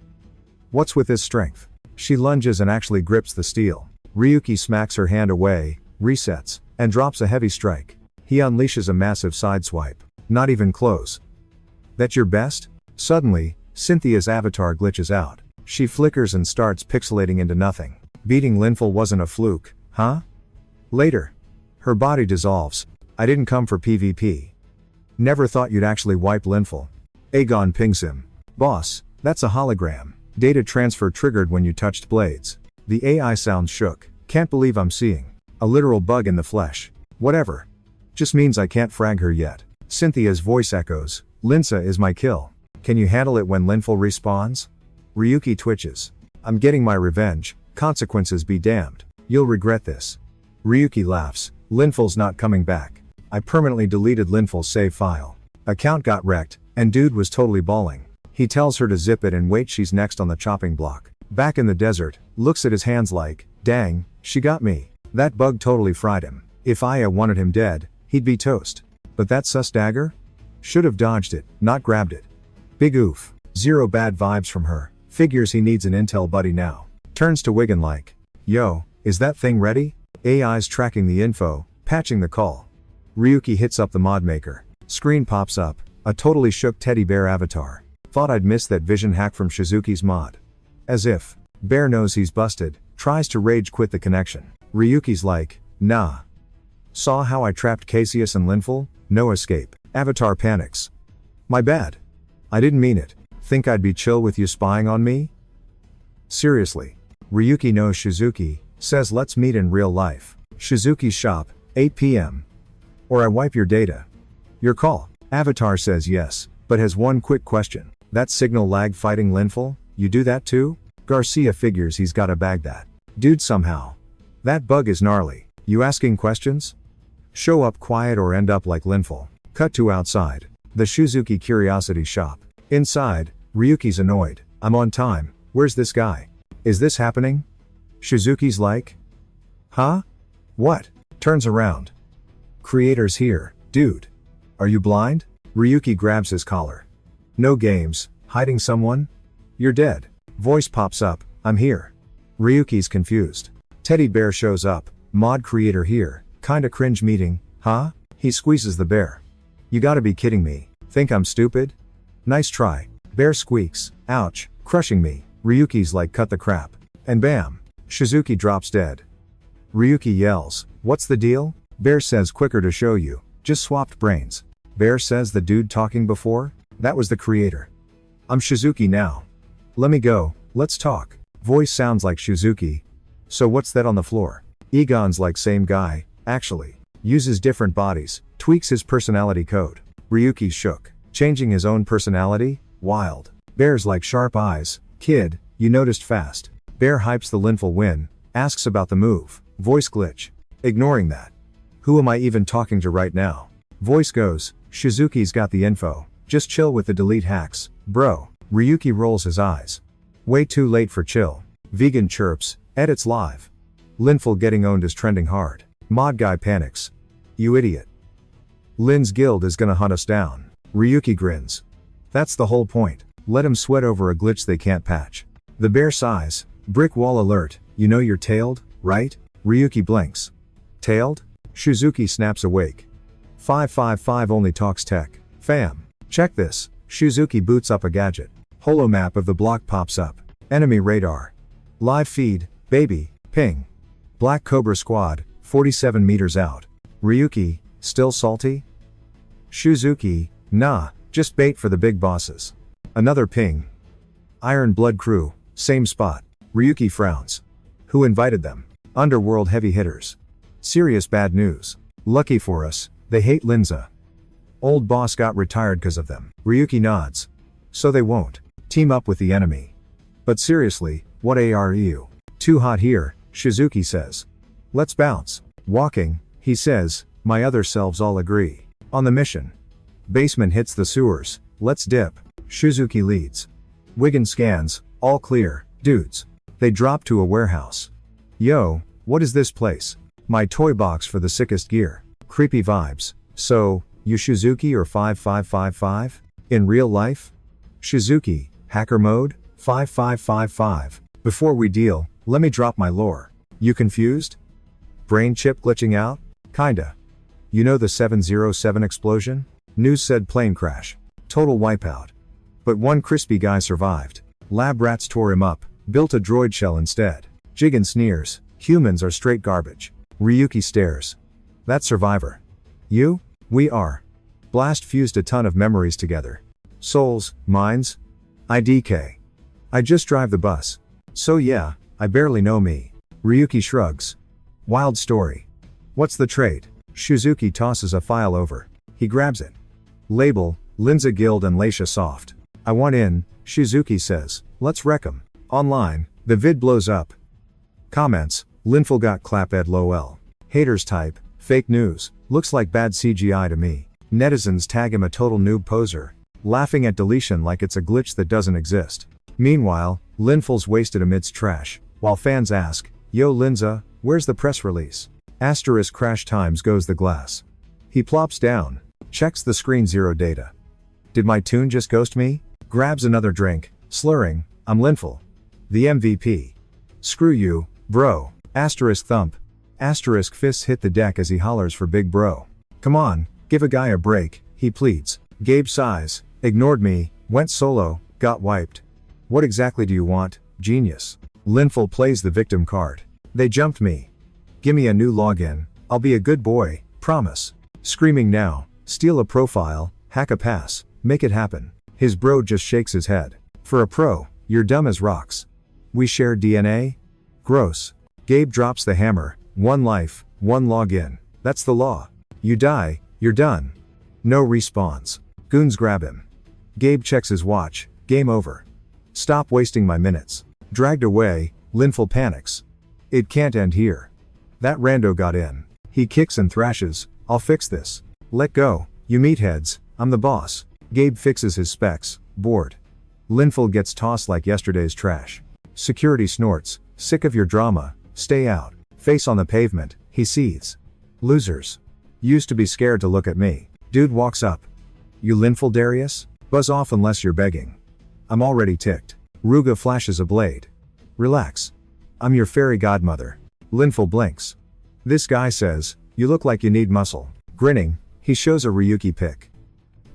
What's with his strength? She lunges and actually grips the steel. Ryuki smacks her hand away, resets, and drops a heavy strike. He unleashes a massive sideswipe. Not even close. That your best? Suddenly, Cynthia's avatar glitches out. She flickers and starts pixelating into nothing. Beating Linful wasn't a fluke, huh? Later. Her body dissolves. I didn't come for PvP. Never thought you'd actually wipe Linful. Aegon pings him. Boss, that's a hologram. Data transfer triggered when you touched blades. The AI sounds shook. Can't believe I'm seeing a literal bug in the flesh. Whatever. Just means I can't frag her yet. Cynthia's voice echoes. Linsa is my kill. Can you handle it when Linful respawns? Ryuki twitches. I'm getting my revenge. Consequences be damned. You'll regret this. Ryuki laughs. Linful's not coming back. I permanently deleted Linful's save file. Account got wrecked, and dude was totally bawling. He tells her to zip it and wait, she's next on the chopping block. Back in the desert, looks at his hands like, dang, she got me. That bug totally fried him. If Aya wanted him dead, he'd be toast. But that sus dagger? Should have dodged it, not grabbed it. Big oof. Zero bad vibes from her. Figures he needs an intel buddy now. Turns to Wigan like, yo, is that thing ready? AI's tracking the info, patching the call. Ryuki hits up the mod maker. Screen pops up, a totally shook teddy bear avatar. Thought I'd missed that vision hack from Shizuki's mod. As if. Bear knows he's busted, tries to rage quit the connection. Ryuki's like, nah. Saw how I trapped Cassius and Linful? No escape. Avatar panics. My bad. I didn't mean it. Think I'd be chill with you spying on me? Seriously. Ryuki knows Shizuki, says let's meet in real life. Shizuki's shop, 8 p.m. Or I wipe your data. Your call. Avatar says yes, but has one quick question. That signal lag fighting Linful, you do that too? Garcia figures he's gotta bag that. Dude somehow. That bug is gnarly. You asking questions? Show up quiet or end up like Linful. Cut to outside. The Shizuki Curiosity shop. Inside, Ryuki's annoyed. I'm on time. Where's this guy? Is this happening? Shizuki's like, huh? What? Turns around. Creator's here, dude. Are you blind? Ryuki grabs his collar. No games. Hiding someone? You're dead. Voice pops up. I'm here. Ryuki's confused. Teddy bear shows up. Mod creator here. Kinda cringe meeting, huh? He squeezes the bear. You gotta be kidding me. Think I'm stupid? Nice try. Bear squeaks. Ouch. Crushing me. Ryuki's like cut the crap. And bam. Shizuki drops dead. Ryuki yells. What's the deal? Bear says quicker to show you. Just swapped brains. Bear says the dude talking before? That was the creator. I'm Shizuki now. Let me go. Let's talk. Voice sounds like Shizuki. So what's that on the floor? Egon's like same guy, actually. Uses different bodies. Tweaks his personality code. Ryuki's shook. Changing his own personality? Wild. Bear's like sharp eyes. Kid, you noticed fast. Bear hypes the Linful win. Asks about the move. Voice glitch. Ignoring that. Who am I even talking to right now? Voice goes, Shizuki's got the info. Just chill with the delete hacks, bro. Ryuki rolls his eyes. Way too late for chill. Vegan chirps, edits live. Linful getting owned is trending hard. Mod guy panics. You idiot. Lin's guild is gonna hunt us down. Ryuki grins. That's the whole point. Let him sweat over a glitch they can't patch. The bear sighs. Brick wall alert, you know you're tailed, right? Ryuki blinks. Tailed? Shizuki snaps awake. 555 only talks tech. Fam. Check this. Shizuki boots up a gadget. Holomap of the block pops up. Enemy radar. Live feed, baby, ping. Black Cobra squad, 47 meters out. Ryuki, still salty? Shizuki, nah, just bait for the big bosses. Another ping. Iron Blood crew, same spot. Ryuki frowns. Who invited them? Underworld heavy hitters. Serious bad news. Lucky for us, they hate Linza. Old boss got retired cause of them. Ryuki nods. So they won't team up with the enemy. But seriously, what are you? Too hot here, Shizuki says. Let's bounce. Walking, he says, my other selves all agree. On the mission. Basement hits the sewers, let's dip. Shizuki leads. Wigan scans, all clear, dudes. They drop to a warehouse. Yo, what is this place? My toy box for the sickest gear. Creepy vibes. So, you Shizuki or 5555? In real life? Shizuki, hacker mode? 5555. Before we deal, let me drop my lore. You confused? Brain chip glitching out? Kinda. You know the 707 explosion? News said plane crash. Total wipeout. But one crispy guy survived. Lab rats tore him up, built a droid shell instead. Jigen sneers, humans are straight garbage. Ryuki stares. That survivor. You? We are. Blast fused a ton of memories together. Souls, minds? IDK. I just drive the bus. So yeah, I barely know me. Ryuki shrugs. Wild story. What's the trade? Shizuki tosses a file over. He grabs it. Label, Linza Guild and Laisha Soft. I want in, Shizuki says. Let's wreck 'em. Online, the vid blows up. Comments, Linful got clap ed lol. Haters type, fake news, looks like bad CGI to me. Netizens tag him a total noob poser. Laughing at deletion like it's a glitch that doesn't exist. Meanwhile, Linful's wasted amidst trash, while fans ask, yo Linza, where's the press release? Asterisk crash times goes the glass. He plops down, checks the screen zero data. Did my tune just ghost me? Grabs another drink, slurring, I'm Linful. The MVP. Screw you, bro. Asterisk thump. Asterisk fists hit the deck as he hollers for big bro. Come on, give a guy a break, he pleads. Gabe sighs, ignored me, went solo, got wiped. What exactly do you want, genius? Linful plays the victim card. They jumped me. Gimme a new login, I'll be a good boy, promise. Screaming now, steal a profile, hack a pass, make it happen. His bro just shakes his head. For a pro, you're dumb as rocks. We share DNA? Gross. Gabe drops the hammer, one life, one login. That's the law. You die, you're done. No respawns. Goons grab him. Gabe checks his watch, game over. Stop wasting my minutes. Dragged away, Linful panics. It can't end here. That rando got in. He kicks and thrashes, I'll fix this. Let go, you meatheads, I'm the boss. Gabe fixes his specs, bored. Linful gets tossed like yesterday's trash. Security snorts, sick of your drama, stay out. Face on the pavement, he seethes. Losers. Used to be scared to look at me. Dude walks up. You Linful Darius? Buzz off unless you're begging. I'm already ticked. Ruga flashes a blade. Relax. I'm your fairy godmother. Linful blinks. This guy says, you look like you need muscle. Grinning, he shows a Ryuki pic.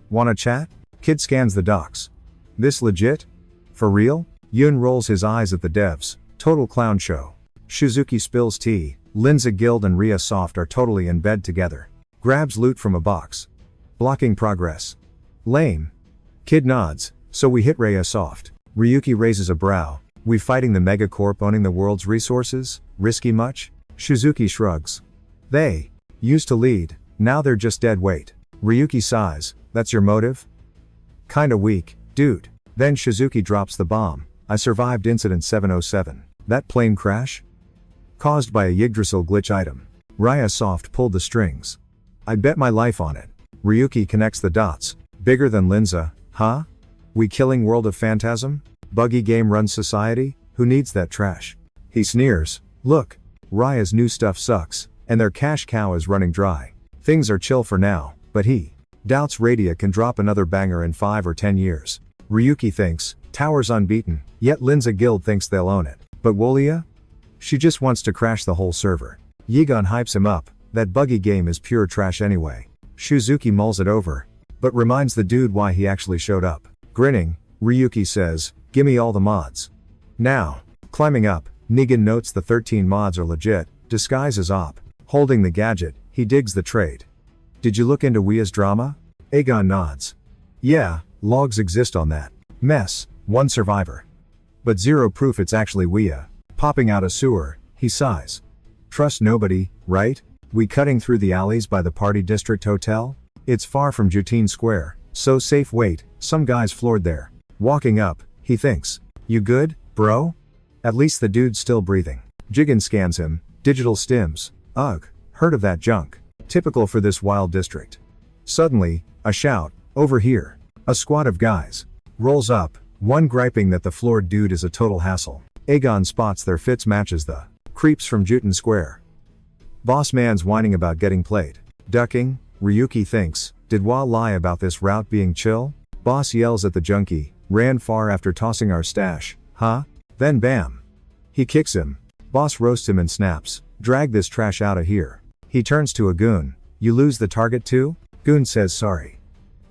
Wanna chat? Kid scans the docs. This legit? For real? Yun rolls his eyes at the devs. Total clown show. Shizuki spills tea. Linza Guild and Rhea Soft are totally in bed together. Grabs loot from a box. Blocking progress. Lame. Kid nods. So we hit Rhea Soft. Ryuki raises a brow. We fighting the megacorp owning the world's resources? Risky much? Shizuki shrugs. They used to lead, now they're just dead weight. Ryuki sighs, that's your motive? Kinda weak, dude. Then Shizuki drops the bomb. I survived incident 707. That plane crash? Caused by a Yggdrasil glitch item. Raya soft pulled the strings. I'd bet my life on it. Ryuki connects the dots. Bigger than Linza, huh? We killing World of Phantasm? Buggy game runs society? Who needs that trash? He sneers. Look. Raya's new stuff sucks, and their cash cow is running dry. Things are chill for now, but he doubts Radia can drop another banger in 5 or 10 years. Ryuki thinks, Tower's unbeaten, yet Linza Guild thinks they'll own it. But Wolia? She just wants to crash the whole server. Yigon hypes him up, that buggy game is pure trash anyway. Shuzuki mulls it over, but reminds the dude why he actually showed up. Grinning, Ryuki says, gimme all the mods. Now. Climbing up, Negan notes the 13 mods are legit, disguise as op. Holding the gadget, he digs the trade. Did you look into Wia's drama? Aegon nods. Yeah, logs exist on that mess, 1 survivor. But 0 proof it's actually Wia. Popping out a sewer, he sighs. Trust nobody, right? We cutting through the alleys by the Party District Hotel? It's far from Jutine Square, so safe. Wait, some guy's floored there. Walking up, he thinks. You good, bro? At least the dude's still breathing. Jigen scans him. Digital stims. Ugh, heard of that junk. Typical for this wild district. Suddenly, a shout. Over here. A squad of guys rolls up, one griping that the floored dude is a total hassle. Aegon spots their fits matches the creeps from Jutine Square. Boss man's whining about getting played. Ducking, Ryuki thinks, did Wa lie about this route being chill? Boss yells at the junkie, ran far after tossing our stash, huh? Then bam. He kicks him. Boss roasts him and snaps, drag this trash outta here. He turns to a goon, you lose the target too? Goon says sorry.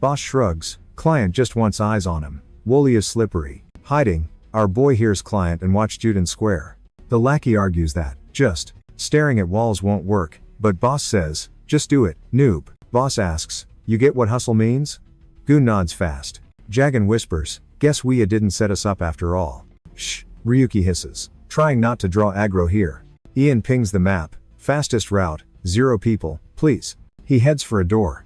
Boss shrugs, client just wants eyes on him. Wooly is slippery. Hiding, our boy hears client and watch Jutine Square. The lackey argues that, just staring at walls won't work, but boss says, just do it, noob. Boss asks, you get what hustle means? Goon nods fast. Jagan whispers, guess Wia didn't set us up after all. Shh, Ryuki hisses, trying not to draw aggro here. Ian pings the map, fastest route, 0 people, please. He heads for a door.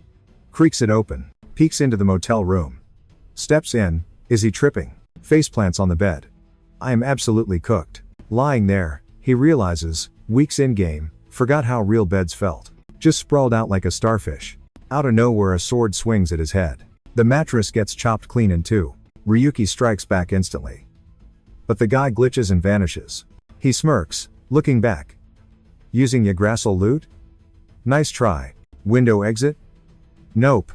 Creaks it open, peeks into the motel room. Steps in, is he tripping? Faceplants on the bed. I am absolutely cooked. Lying there, he realizes, weeks in game, forgot how real beds felt. Just sprawled out like a starfish. Out of nowhere a sword swings at his head. The mattress gets chopped clean in 2. Ryuki strikes back instantly. But the guy glitches and vanishes. He smirks, looking back. Using Yggdrasil loot? Nice try. Window exit? Nope.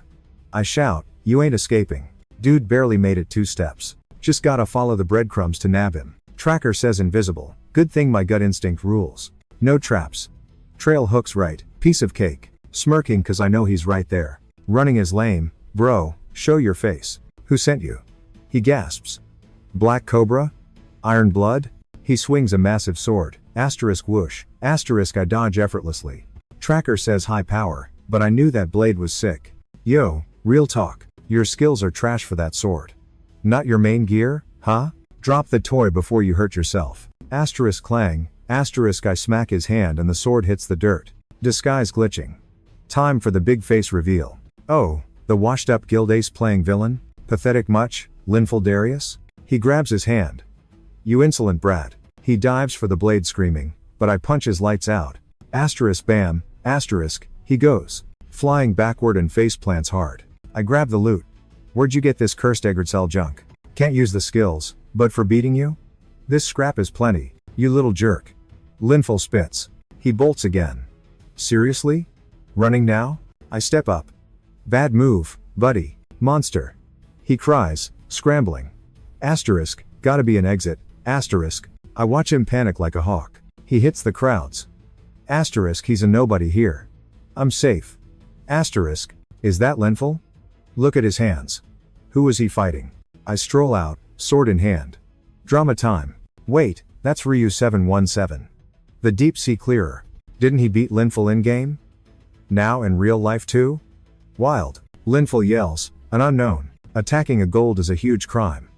I shout, you ain't escaping. Dude barely made it 2 steps. Just gotta follow the breadcrumbs to nab him. Tracker says invisible. Good thing my gut instinct rules. No traps. Trail hooks right. Piece of cake. Smirking cause I know he's right there. Running is lame. Bro, show your face. Who sent you? He gasps. Black Cobra? Iron Blood? He swings a massive sword. Asterisk whoosh. Asterisk I dodge effortlessly. Tracker says high power, but I knew that blade was sick. Yo, real talk. Your skills are trash for that sword. Not your main gear, huh? Drop the toy before you hurt yourself. Asterisk clang. Asterisk I smack his hand and the sword hits the dirt. Disguise glitching. Time for the big face reveal. Oh, the washed up guild ace playing villain? Pathetic much, Linful Darius? He grabs his hand. You insolent brat. He dives for the blade screaming, but I punch his lights out. Asterisk bam, asterisk, he goes. Flying backward and face plants hard. I grab the loot. Where'd you get this cursed Yggdrasil junk? Can't use the skills, but for beating you? This scrap is plenty, you little jerk. Linful spits. He bolts again. Seriously? Running now? I step up. Bad move, buddy. Monster. He cries, scrambling. Asterisk, gotta be an exit. Asterisk. I watch him panic like a hawk. He hits the crowds. Asterisk he's a nobody here. I'm safe. Asterisk. Is that Linful? Look at his hands. Who was he fighting? I stroll out, sword in hand. Drama time. Wait, that's Ryu 717. The deep sea clearer. Didn't he beat Linful in-game? Now in real life too? Wild. Linful yells, an unknown. Attacking a gold is a huge crime.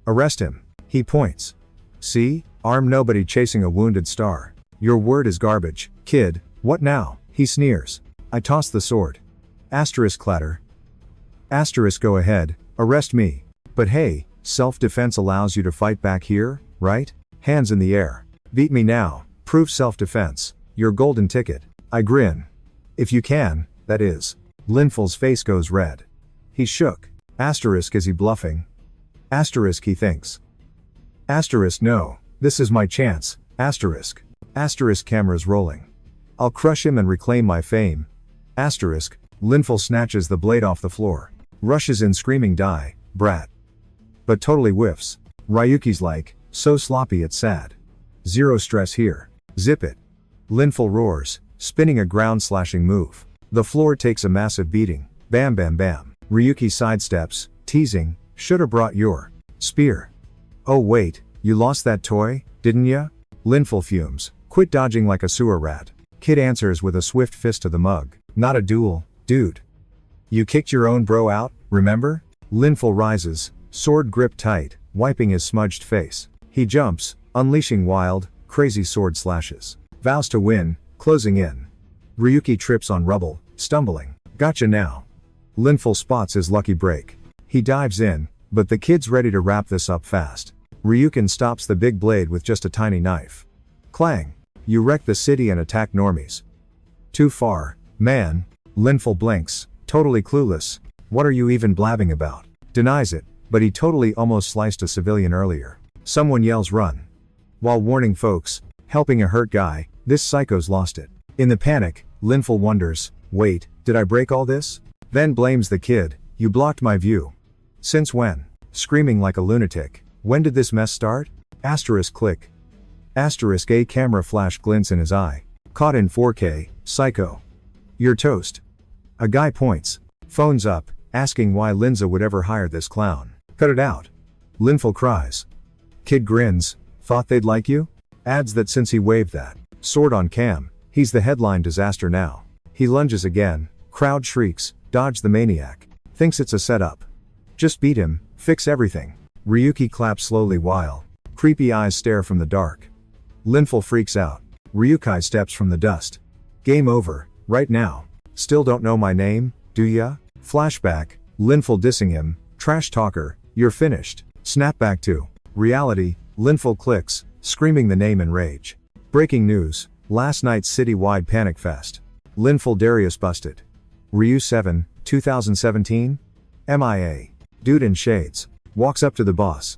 Arrest him. He points. See? Arm nobody chasing a wounded star. Your word is garbage, kid. What now? He sneers. I toss the sword. Asterisk clatter. Asterisk go ahead, arrest me. But hey, self-defense allows you to fight back here, right? Hands in the air. Beat me now. Prove self-defense. Your golden ticket. I grin. If you can, that is. Linful's face goes red. He shook. Asterisk, is he bluffing? Asterisk, he thinks. Asterisk, no. This is my chance. Asterisk. Asterisk, cameras rolling. I'll crush him and reclaim my fame. Asterisk. Linful snatches the blade off the floor. Rushes in screaming, die, brat. But totally whiffs. Ryuki's like, so sloppy it's sad. Zero stress here. Zip it. Linful roars, spinning a ground-slashing move. The floor takes a massive beating. Bam bam bam. Ryuki sidesteps, teasing, shoulda brought your spear. Oh wait, you lost that toy, didn't ya? Linful fumes, quit dodging like a sewer rat. Kid answers with a swift fist to the mug. Not a duel, dude. You kicked your own bro out, remember? Linful rises, sword grip tight, wiping his smudged face. He jumps, unleashing wild, crazy sword slashes. Vows to win, closing in. Ryuki trips on rubble, stumbling. Gotcha now. Linful spots his lucky break. He dives in, but the kid's ready to wrap this up fast. Ryukin stops the big blade with just a tiny knife. Clang. You wreck the city and attack normies. Too far, man. Linful blinks, totally clueless. What are you even blabbing about? Denies it, but he totally almost sliced a civilian earlier. Someone yells run. While warning folks, helping a hurt guy, this psycho's lost it. In the panic, Linful wonders, wait, did I break all this? Then blames the kid, you blocked my view. Since when? Screaming like a lunatic. When did this mess start? Asterisk click. Asterisk, a camera flash glints in his eye. Caught in 4K, psycho. You're toast. A guy points. Phones up, asking why Linza would ever hire this clown. Cut it out. Linful cries. Kid grins, thought they'd like you? Adds that since he waved that sword on cam, he's the headline disaster now. He lunges again, crowd shrieks, dodge the maniac. Thinks it's a setup. Just beat him, fix everything. Ryuki claps slowly while creepy eyes stare from the dark. Linful freaks out. Ryukai steps from the dust. Game over, right now. Still don't know my name, do ya? Flashback, Linful dissing him, trash talker, you're finished. Snapback to reality, Linful clicks, screaming the name in rage. Breaking news, last night's citywide panic fest. Linful Darius busted. Ryu 7, 2017? MIA. Dude in shades. Walks up to the boss.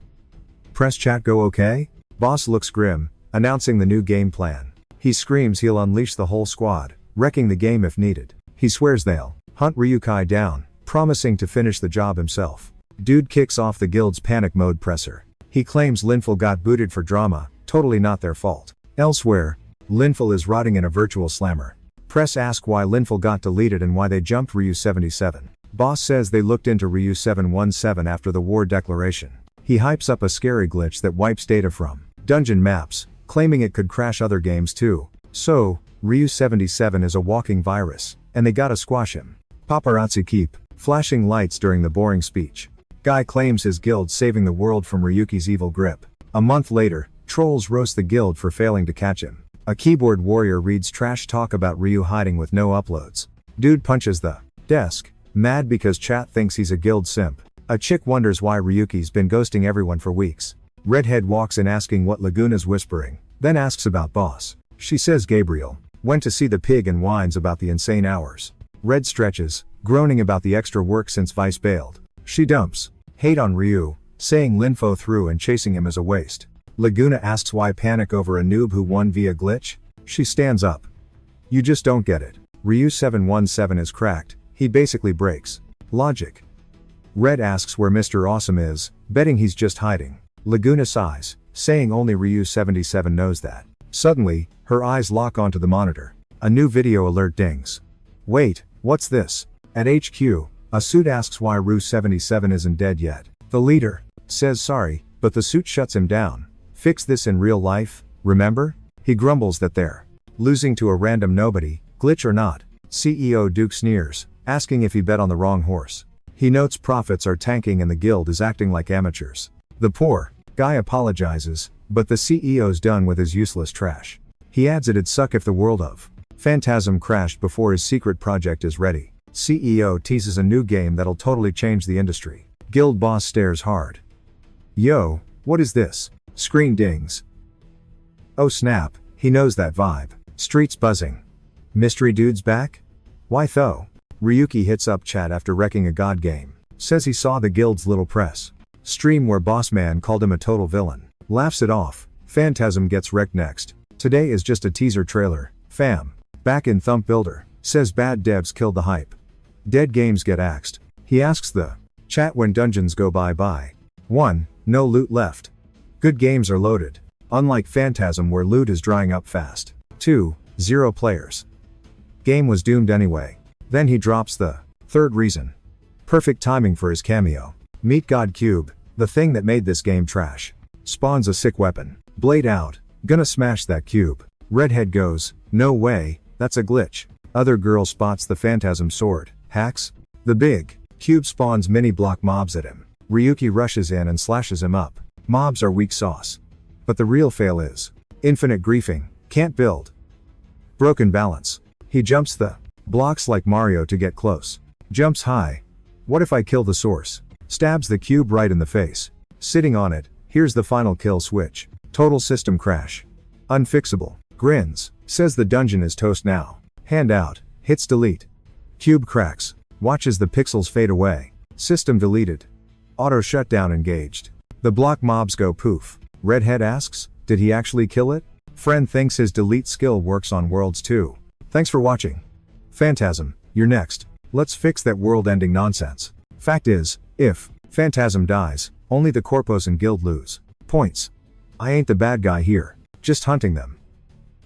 Press chat go okay? Boss looks grim, announcing the new game plan. He screams he'll unleash the whole squad, wrecking the game if needed. He swears they'll hunt Ryukai down, promising to finish the job himself. Dude kicks off the guild's panic mode presser. He claims Linful got booted for drama, totally not their fault. Elsewhere, Linful is rotting in a virtual slammer. Press ask why Linful got deleted and why they jumped Ryu 77. Boss says they looked into Ryu 717 after the war declaration. He hypes up a scary glitch that wipes data from dungeon maps, claiming it could crash other games too. So, Ryu 77 is a walking virus, and they gotta squash him. Paparazzi keep flashing lights during the boring speech. Guy claims his guild's saving the world from Ryuki's evil grip. A month later, trolls roast the guild for failing to catch him. A keyboard warrior reads trash talk about Ryu hiding with no uploads. Dude punches the desk, mad because chat thinks he's a guild simp. A chick wonders why Ryuki's been ghosting everyone for weeks. Redhead walks in asking what Laguna's whispering, then asks about boss. She says Gabriel went to see the pig and whines about the insane hours. Red stretches, groaning about the extra work since Vice bailed. She dumps hate on Ryu, saying Linfo through and chasing him is a waste. Laguna asks why panic over a noob who won via glitch. She stands up. You just don't get it. Ryu 717 is cracked, he basically breaks logic. Red asks where Mr. Awesome is, betting he's just hiding. Laguna sighs, saying only Ryu 77 knows that. Suddenly, her eyes lock onto the monitor. A new video alert dings. Wait, what's this? At HQ, a suit asks why Ryu 77 isn't dead yet. The leader says sorry, but the suit shuts him down. Fix this in real life, remember? He grumbles that they're losing to a random nobody, glitch or not. CEO Duke sneers, asking if he bet on the wrong horse. He notes profits are tanking and the guild is acting like amateurs. The poor guy apologizes, but the CEO's done with his useless trash. He adds it'd suck if the world of Phantasm crashed before his secret project is ready. CEO teases a new game that'll totally change the industry. Guild boss stares hard. Yo, what is this? Screen dings. Oh snap, He knows that vibe. Streets buzzing. Mystery dude's back? Why though? Ryuki hits up chat after wrecking a god game. Says he saw the guild's little press stream where boss man called him a total villain. Laughs it off. Phantasm gets wrecked next. Today is just a teaser trailer, fam. Back in Thump Builder. Says bad devs killed the hype. Dead games get axed. He asks the chat when dungeons go bye-bye. 1. No loot left. Good games are loaded. Unlike Phantasm where loot is drying up fast. 2. 0 players. Game was doomed anyway. Then he drops the third reason. Perfect timing for his cameo. Meet God Cube, the thing that made this game trash. Spawns a sick weapon. Blade out. Gonna smash that cube. Redhead goes, no way, that's a glitch. Other girl spots the Phantasm sword. Hacks. The big cube spawns mini block mobs at him. Ryuki rushes in and slashes him up. Mobs are weak sauce. But the real fail is infinite griefing. Can't build. Broken balance. He jumps the blocks like Mario to get close. Jumps high. What if I kill the source? Stabs the cube right in the face. Sitting on it, here's the final kill switch. Total system crash. Unfixable. Grins. Says the dungeon is toast now. Hand out. Hits delete. Cube cracks. Watches the pixels fade away. System deleted. Auto shutdown engaged. The block mobs go poof. Redhead asks, did he actually kill it? Friend thinks his delete skill works on worlds too. Thanks for watching. Phantasm, you're next. Let's fix that world-ending nonsense. Fact is, if Phantasm dies, only the Corpos and Guild lose points. I ain't the bad guy here, just hunting them.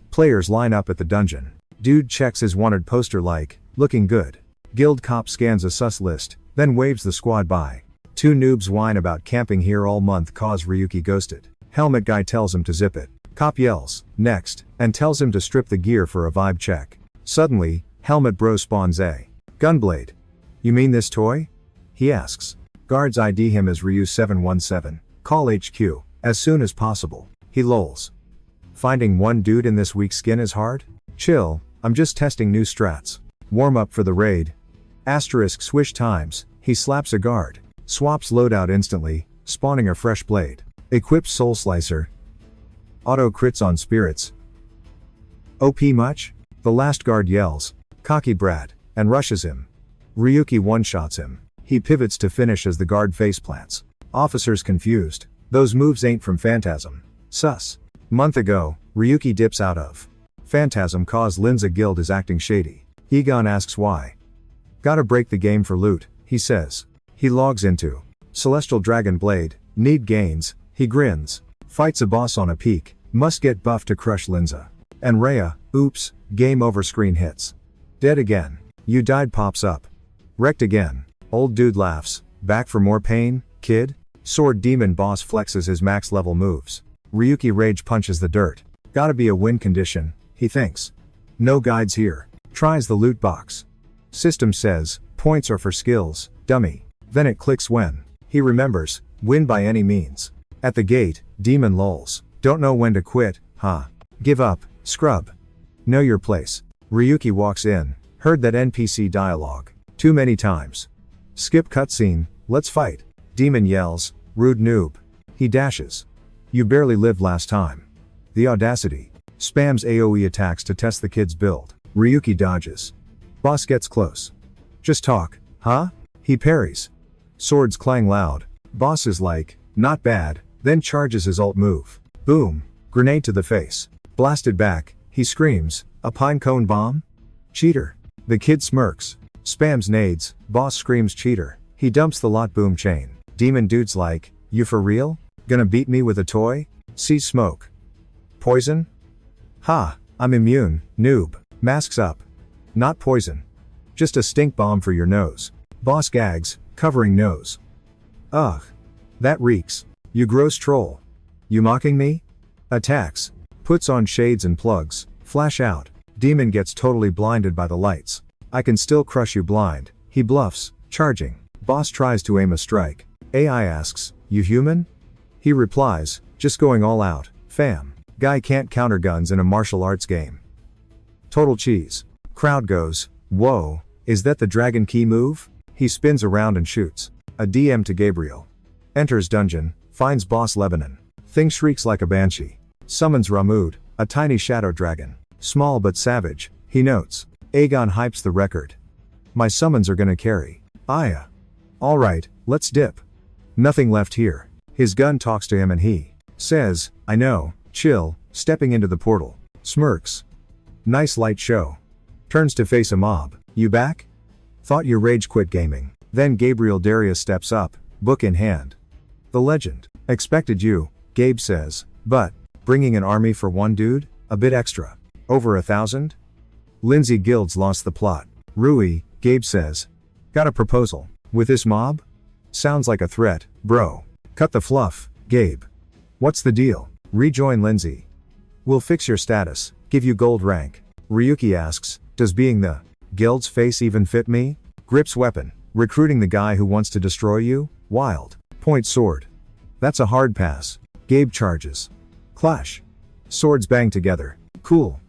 Players line up at the dungeon. Dude checks his wanted poster like, looking good. Guild cop scans a sus list, then waves the squad by. Two noobs whine about camping here all month cause Ryuki ghosted. Helmet guy tells him to zip it. Cop yells, next, and tells him to strip the gear for a vibe check. Suddenly, Helmet bro spawns a gunblade. You mean this toy? He asks. Guards ID him as Ryu 717. Call HQ, as soon as possible. He lolls. Finding one dude in this weak skin is hard? Chill, I'm just testing new strats. Warm up for the raid. Asterisk swish times, he slaps a guard. Swaps loadout instantly, spawning a fresh blade. Equips soul slicer. Auto crits on spirits. OP much? The last guard yells, cocky brat, and rushes him. Ryuki one-shots him. He pivots to finish as the guard faceplants. Officers confused. Those moves ain't from Phantasm. Sus. Month ago, Ryuki dips out of Phantasm cause Linza Guild is acting shady. Egon asks why. Gotta break the game for loot, he says. He logs into Celestial Dragon Blade, need gains, he grins. Fights a boss on a peak, must get buffed to crush Linza. And Rhea, oops, game over screen hits. Dead again. You died pops up. Wrecked again. Old dude laughs. Back for more pain, kid? Sword demon boss flexes his max level moves. Ryuki rage punches the dirt. Gotta be a win condition, he thinks. No guides here. Tries the loot box. System says, points are for skills, dummy. Then it clicks when he remembers, win by any means. At the gate, demon lolls. Don't know when to quit, huh? Give up, scrub. Know your place. Ryuki walks in, heard that NPC dialogue too many times. Skip cutscene, let's fight. Demon yells, rude noob. He dashes. You barely lived last time. The audacity. Spams AoE attacks to test the kid's build. Ryuki dodges. Boss gets close. Just talk, huh? He parries. Swords clang loud. Boss is like, not bad, then charges his ult move. Boom. Grenade to the face. Blasted back, he screams, a pine cone bomb? Cheater. The kid smirks. Spams nades, boss screams cheater. He dumps the lot boom chain. Demon dude's like, you for real? Gonna beat me with a toy? See smoke. Poison? Ha, I'm immune, noob. Masks up. Not poison. Just a stink bomb for your nose. Boss gags, covering nose. Ugh. That reeks. You gross troll. You mocking me? Attacks. Puts on shades and plugs. Flash out. Demon gets totally blinded by the lights. I can still crush you blind. He bluffs, charging. Boss tries to aim a strike. AI asks, you human? He replies, just going all out, fam. Guy can't counter guns in a martial arts game. Total cheese. Crowd goes, whoa, is that the dragon key move? He spins around and shoots. A DM to Gabriel. Enters dungeon, finds boss Lebanon. Thing shrieks like a banshee. Summons Ramud, A tiny shadow dragon. Small but savage, he notes. Aegon hypes the record. My summons are gonna carry. Aya. Alright, let's dip. Nothing left here. His gun talks to him and he says, I know, chill, stepping into the portal. Smirks. Nice light show. Turns to face a mob. You back? Thought you rage quit gaming. Then Gabriel Darius steps up, book in hand. The legend. Expected you, Gabe says, but, bringing an army for one dude? A bit extra. Over 1,000? Lindsay Guilds lost the plot. Rui, Gabe says. Got a proposal. With this mob? Sounds like a threat, bro. Cut the fluff, Gabe. What's the deal? Rejoin Lindsay. We'll fix your status, give you gold rank. Ryuki asks, does being the guild's face even fit me? Grips weapon. Recruiting the guy who wants to destroy you? Wild. Point sword. That's a hard pass. Gabe charges. Clash. Swords bang together. Cool.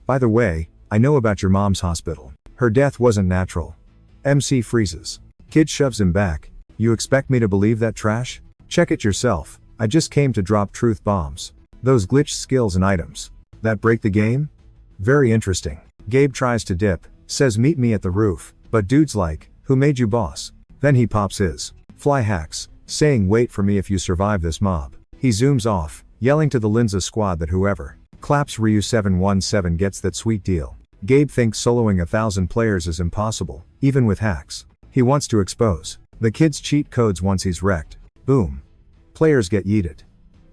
By the way, I know about your mom's hospital. Her death wasn't natural. MC freezes. Kid shoves him back. You expect me to believe that trash? Check it yourself. I just came to drop truth bombs. Those glitched skills and items. That break the game? Very interesting. Gabe tries to dip, says meet me at the roof, but dude's like, who made you boss? Then he pops his fly hacks, saying wait for me if you survive this mob. He zooms off, yelling to the Linza squad that whoever claps Ryu 717 gets that sweet deal. Gabe thinks soloing 1,000 players is impossible, even with hacks. He wants to expose the kid's cheat codes once he's wrecked. Boom. Players get yeeted.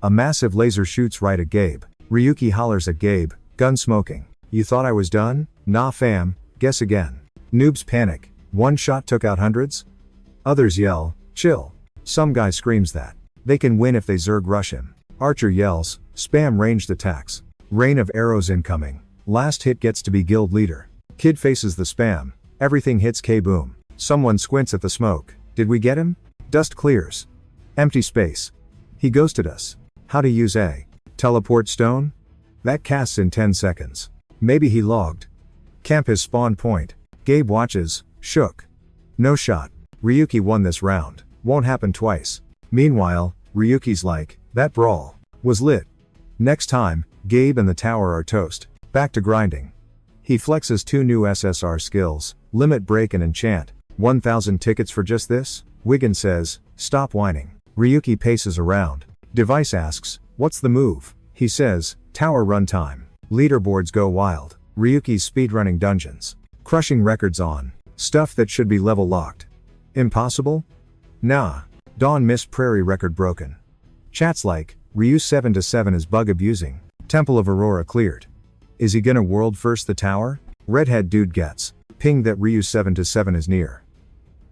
A massive laser shoots right at Gabe. Ryuki hollers at Gabe, gun smoking. You thought I was done? Nah fam, guess again. Noobs panic. One shot took out hundreds? Others yell, chill. Some guy screams that they can win if they Zerg rush him. Archer yells, spam ranged attacks. Rain of arrows incoming. Last hit gets to be guild leader. Kid faces the spam. Everything hits K-boom. Someone squints at the smoke. Did we get him? Dust clears. Empty space. He ghosted us. How to use a teleport stone? That casts in 10 seconds. Maybe he logged. Camp his spawn point. Gabe watches, shook. No shot. Ryuki won this round. Won't happen twice. Meanwhile, Ryuki's like, that brawl was lit. Next time, Gabe and the tower are toast. Back to grinding. He flexes 2 new SSR skills, limit break and enchant. 1,000 tickets for just this? Wiggin says, stop whining. Ryuki paces around. Device asks, what's the move? He says, tower runtime. Leaderboards go wild. Ryuki's speedrunning dungeons. Crushing records on stuff that should be level locked. Impossible? Nah. Dawn Mist Prairie record broken. Chat's like, Ryu 7-7 is bug abusing. Temple of Aurora cleared. Is he gonna world first the tower? Redhead dude gets pinged that Ryu 7-7 is near.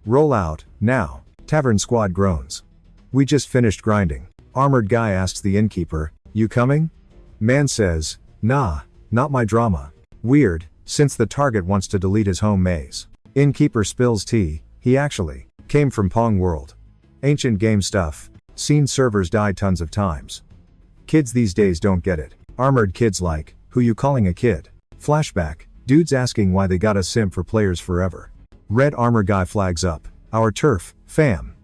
Roll out, now. Tavern squad groans. We just finished grinding. Armored guy asks the innkeeper, you coming? Man says, nah, not my drama. Weird, since the target wants to delete his home maze. Innkeeper spills tea, he actually came from Pong World. Ancient game stuff. Seen servers die tons of times. Kids these days don't get it. Armored kids like, who you calling a kid? Flashback, dudes asking why they got a sim for players forever. Red armor guy flags up, our turf, fam.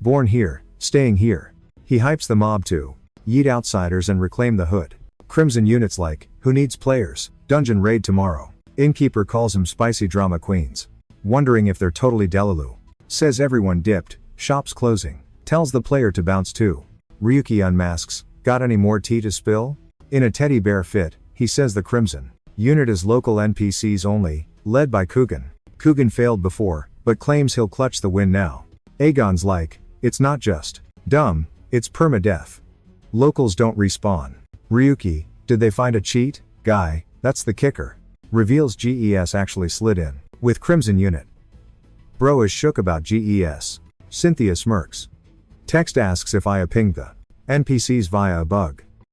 Born here, staying here. He hypes the mob to yeet outsiders and reclaim the hood. Crimson units like, who needs players? Dungeon raid tomorrow. Innkeeper calls them spicy drama queens. Wondering if they're totally Delulu. Says everyone dipped, shops closing. Tells the player to bounce too. Ryuki unmasks, got any more tea to spill? In a teddy bear fit, he says the Crimson unit is local NPCs only, led by Kugan. Kugan failed before, but claims he'll clutch the win now. Aegon's like, it's not just dumb, it's permadeath. Locals don't respawn. Ryuki, did they find a cheat? Guy, that's the kicker. Reveals GES actually slid in with Crimson unit. Bro is shook about GES. Cynthia smirks. Text asks if I pinged the NPCs via a bug.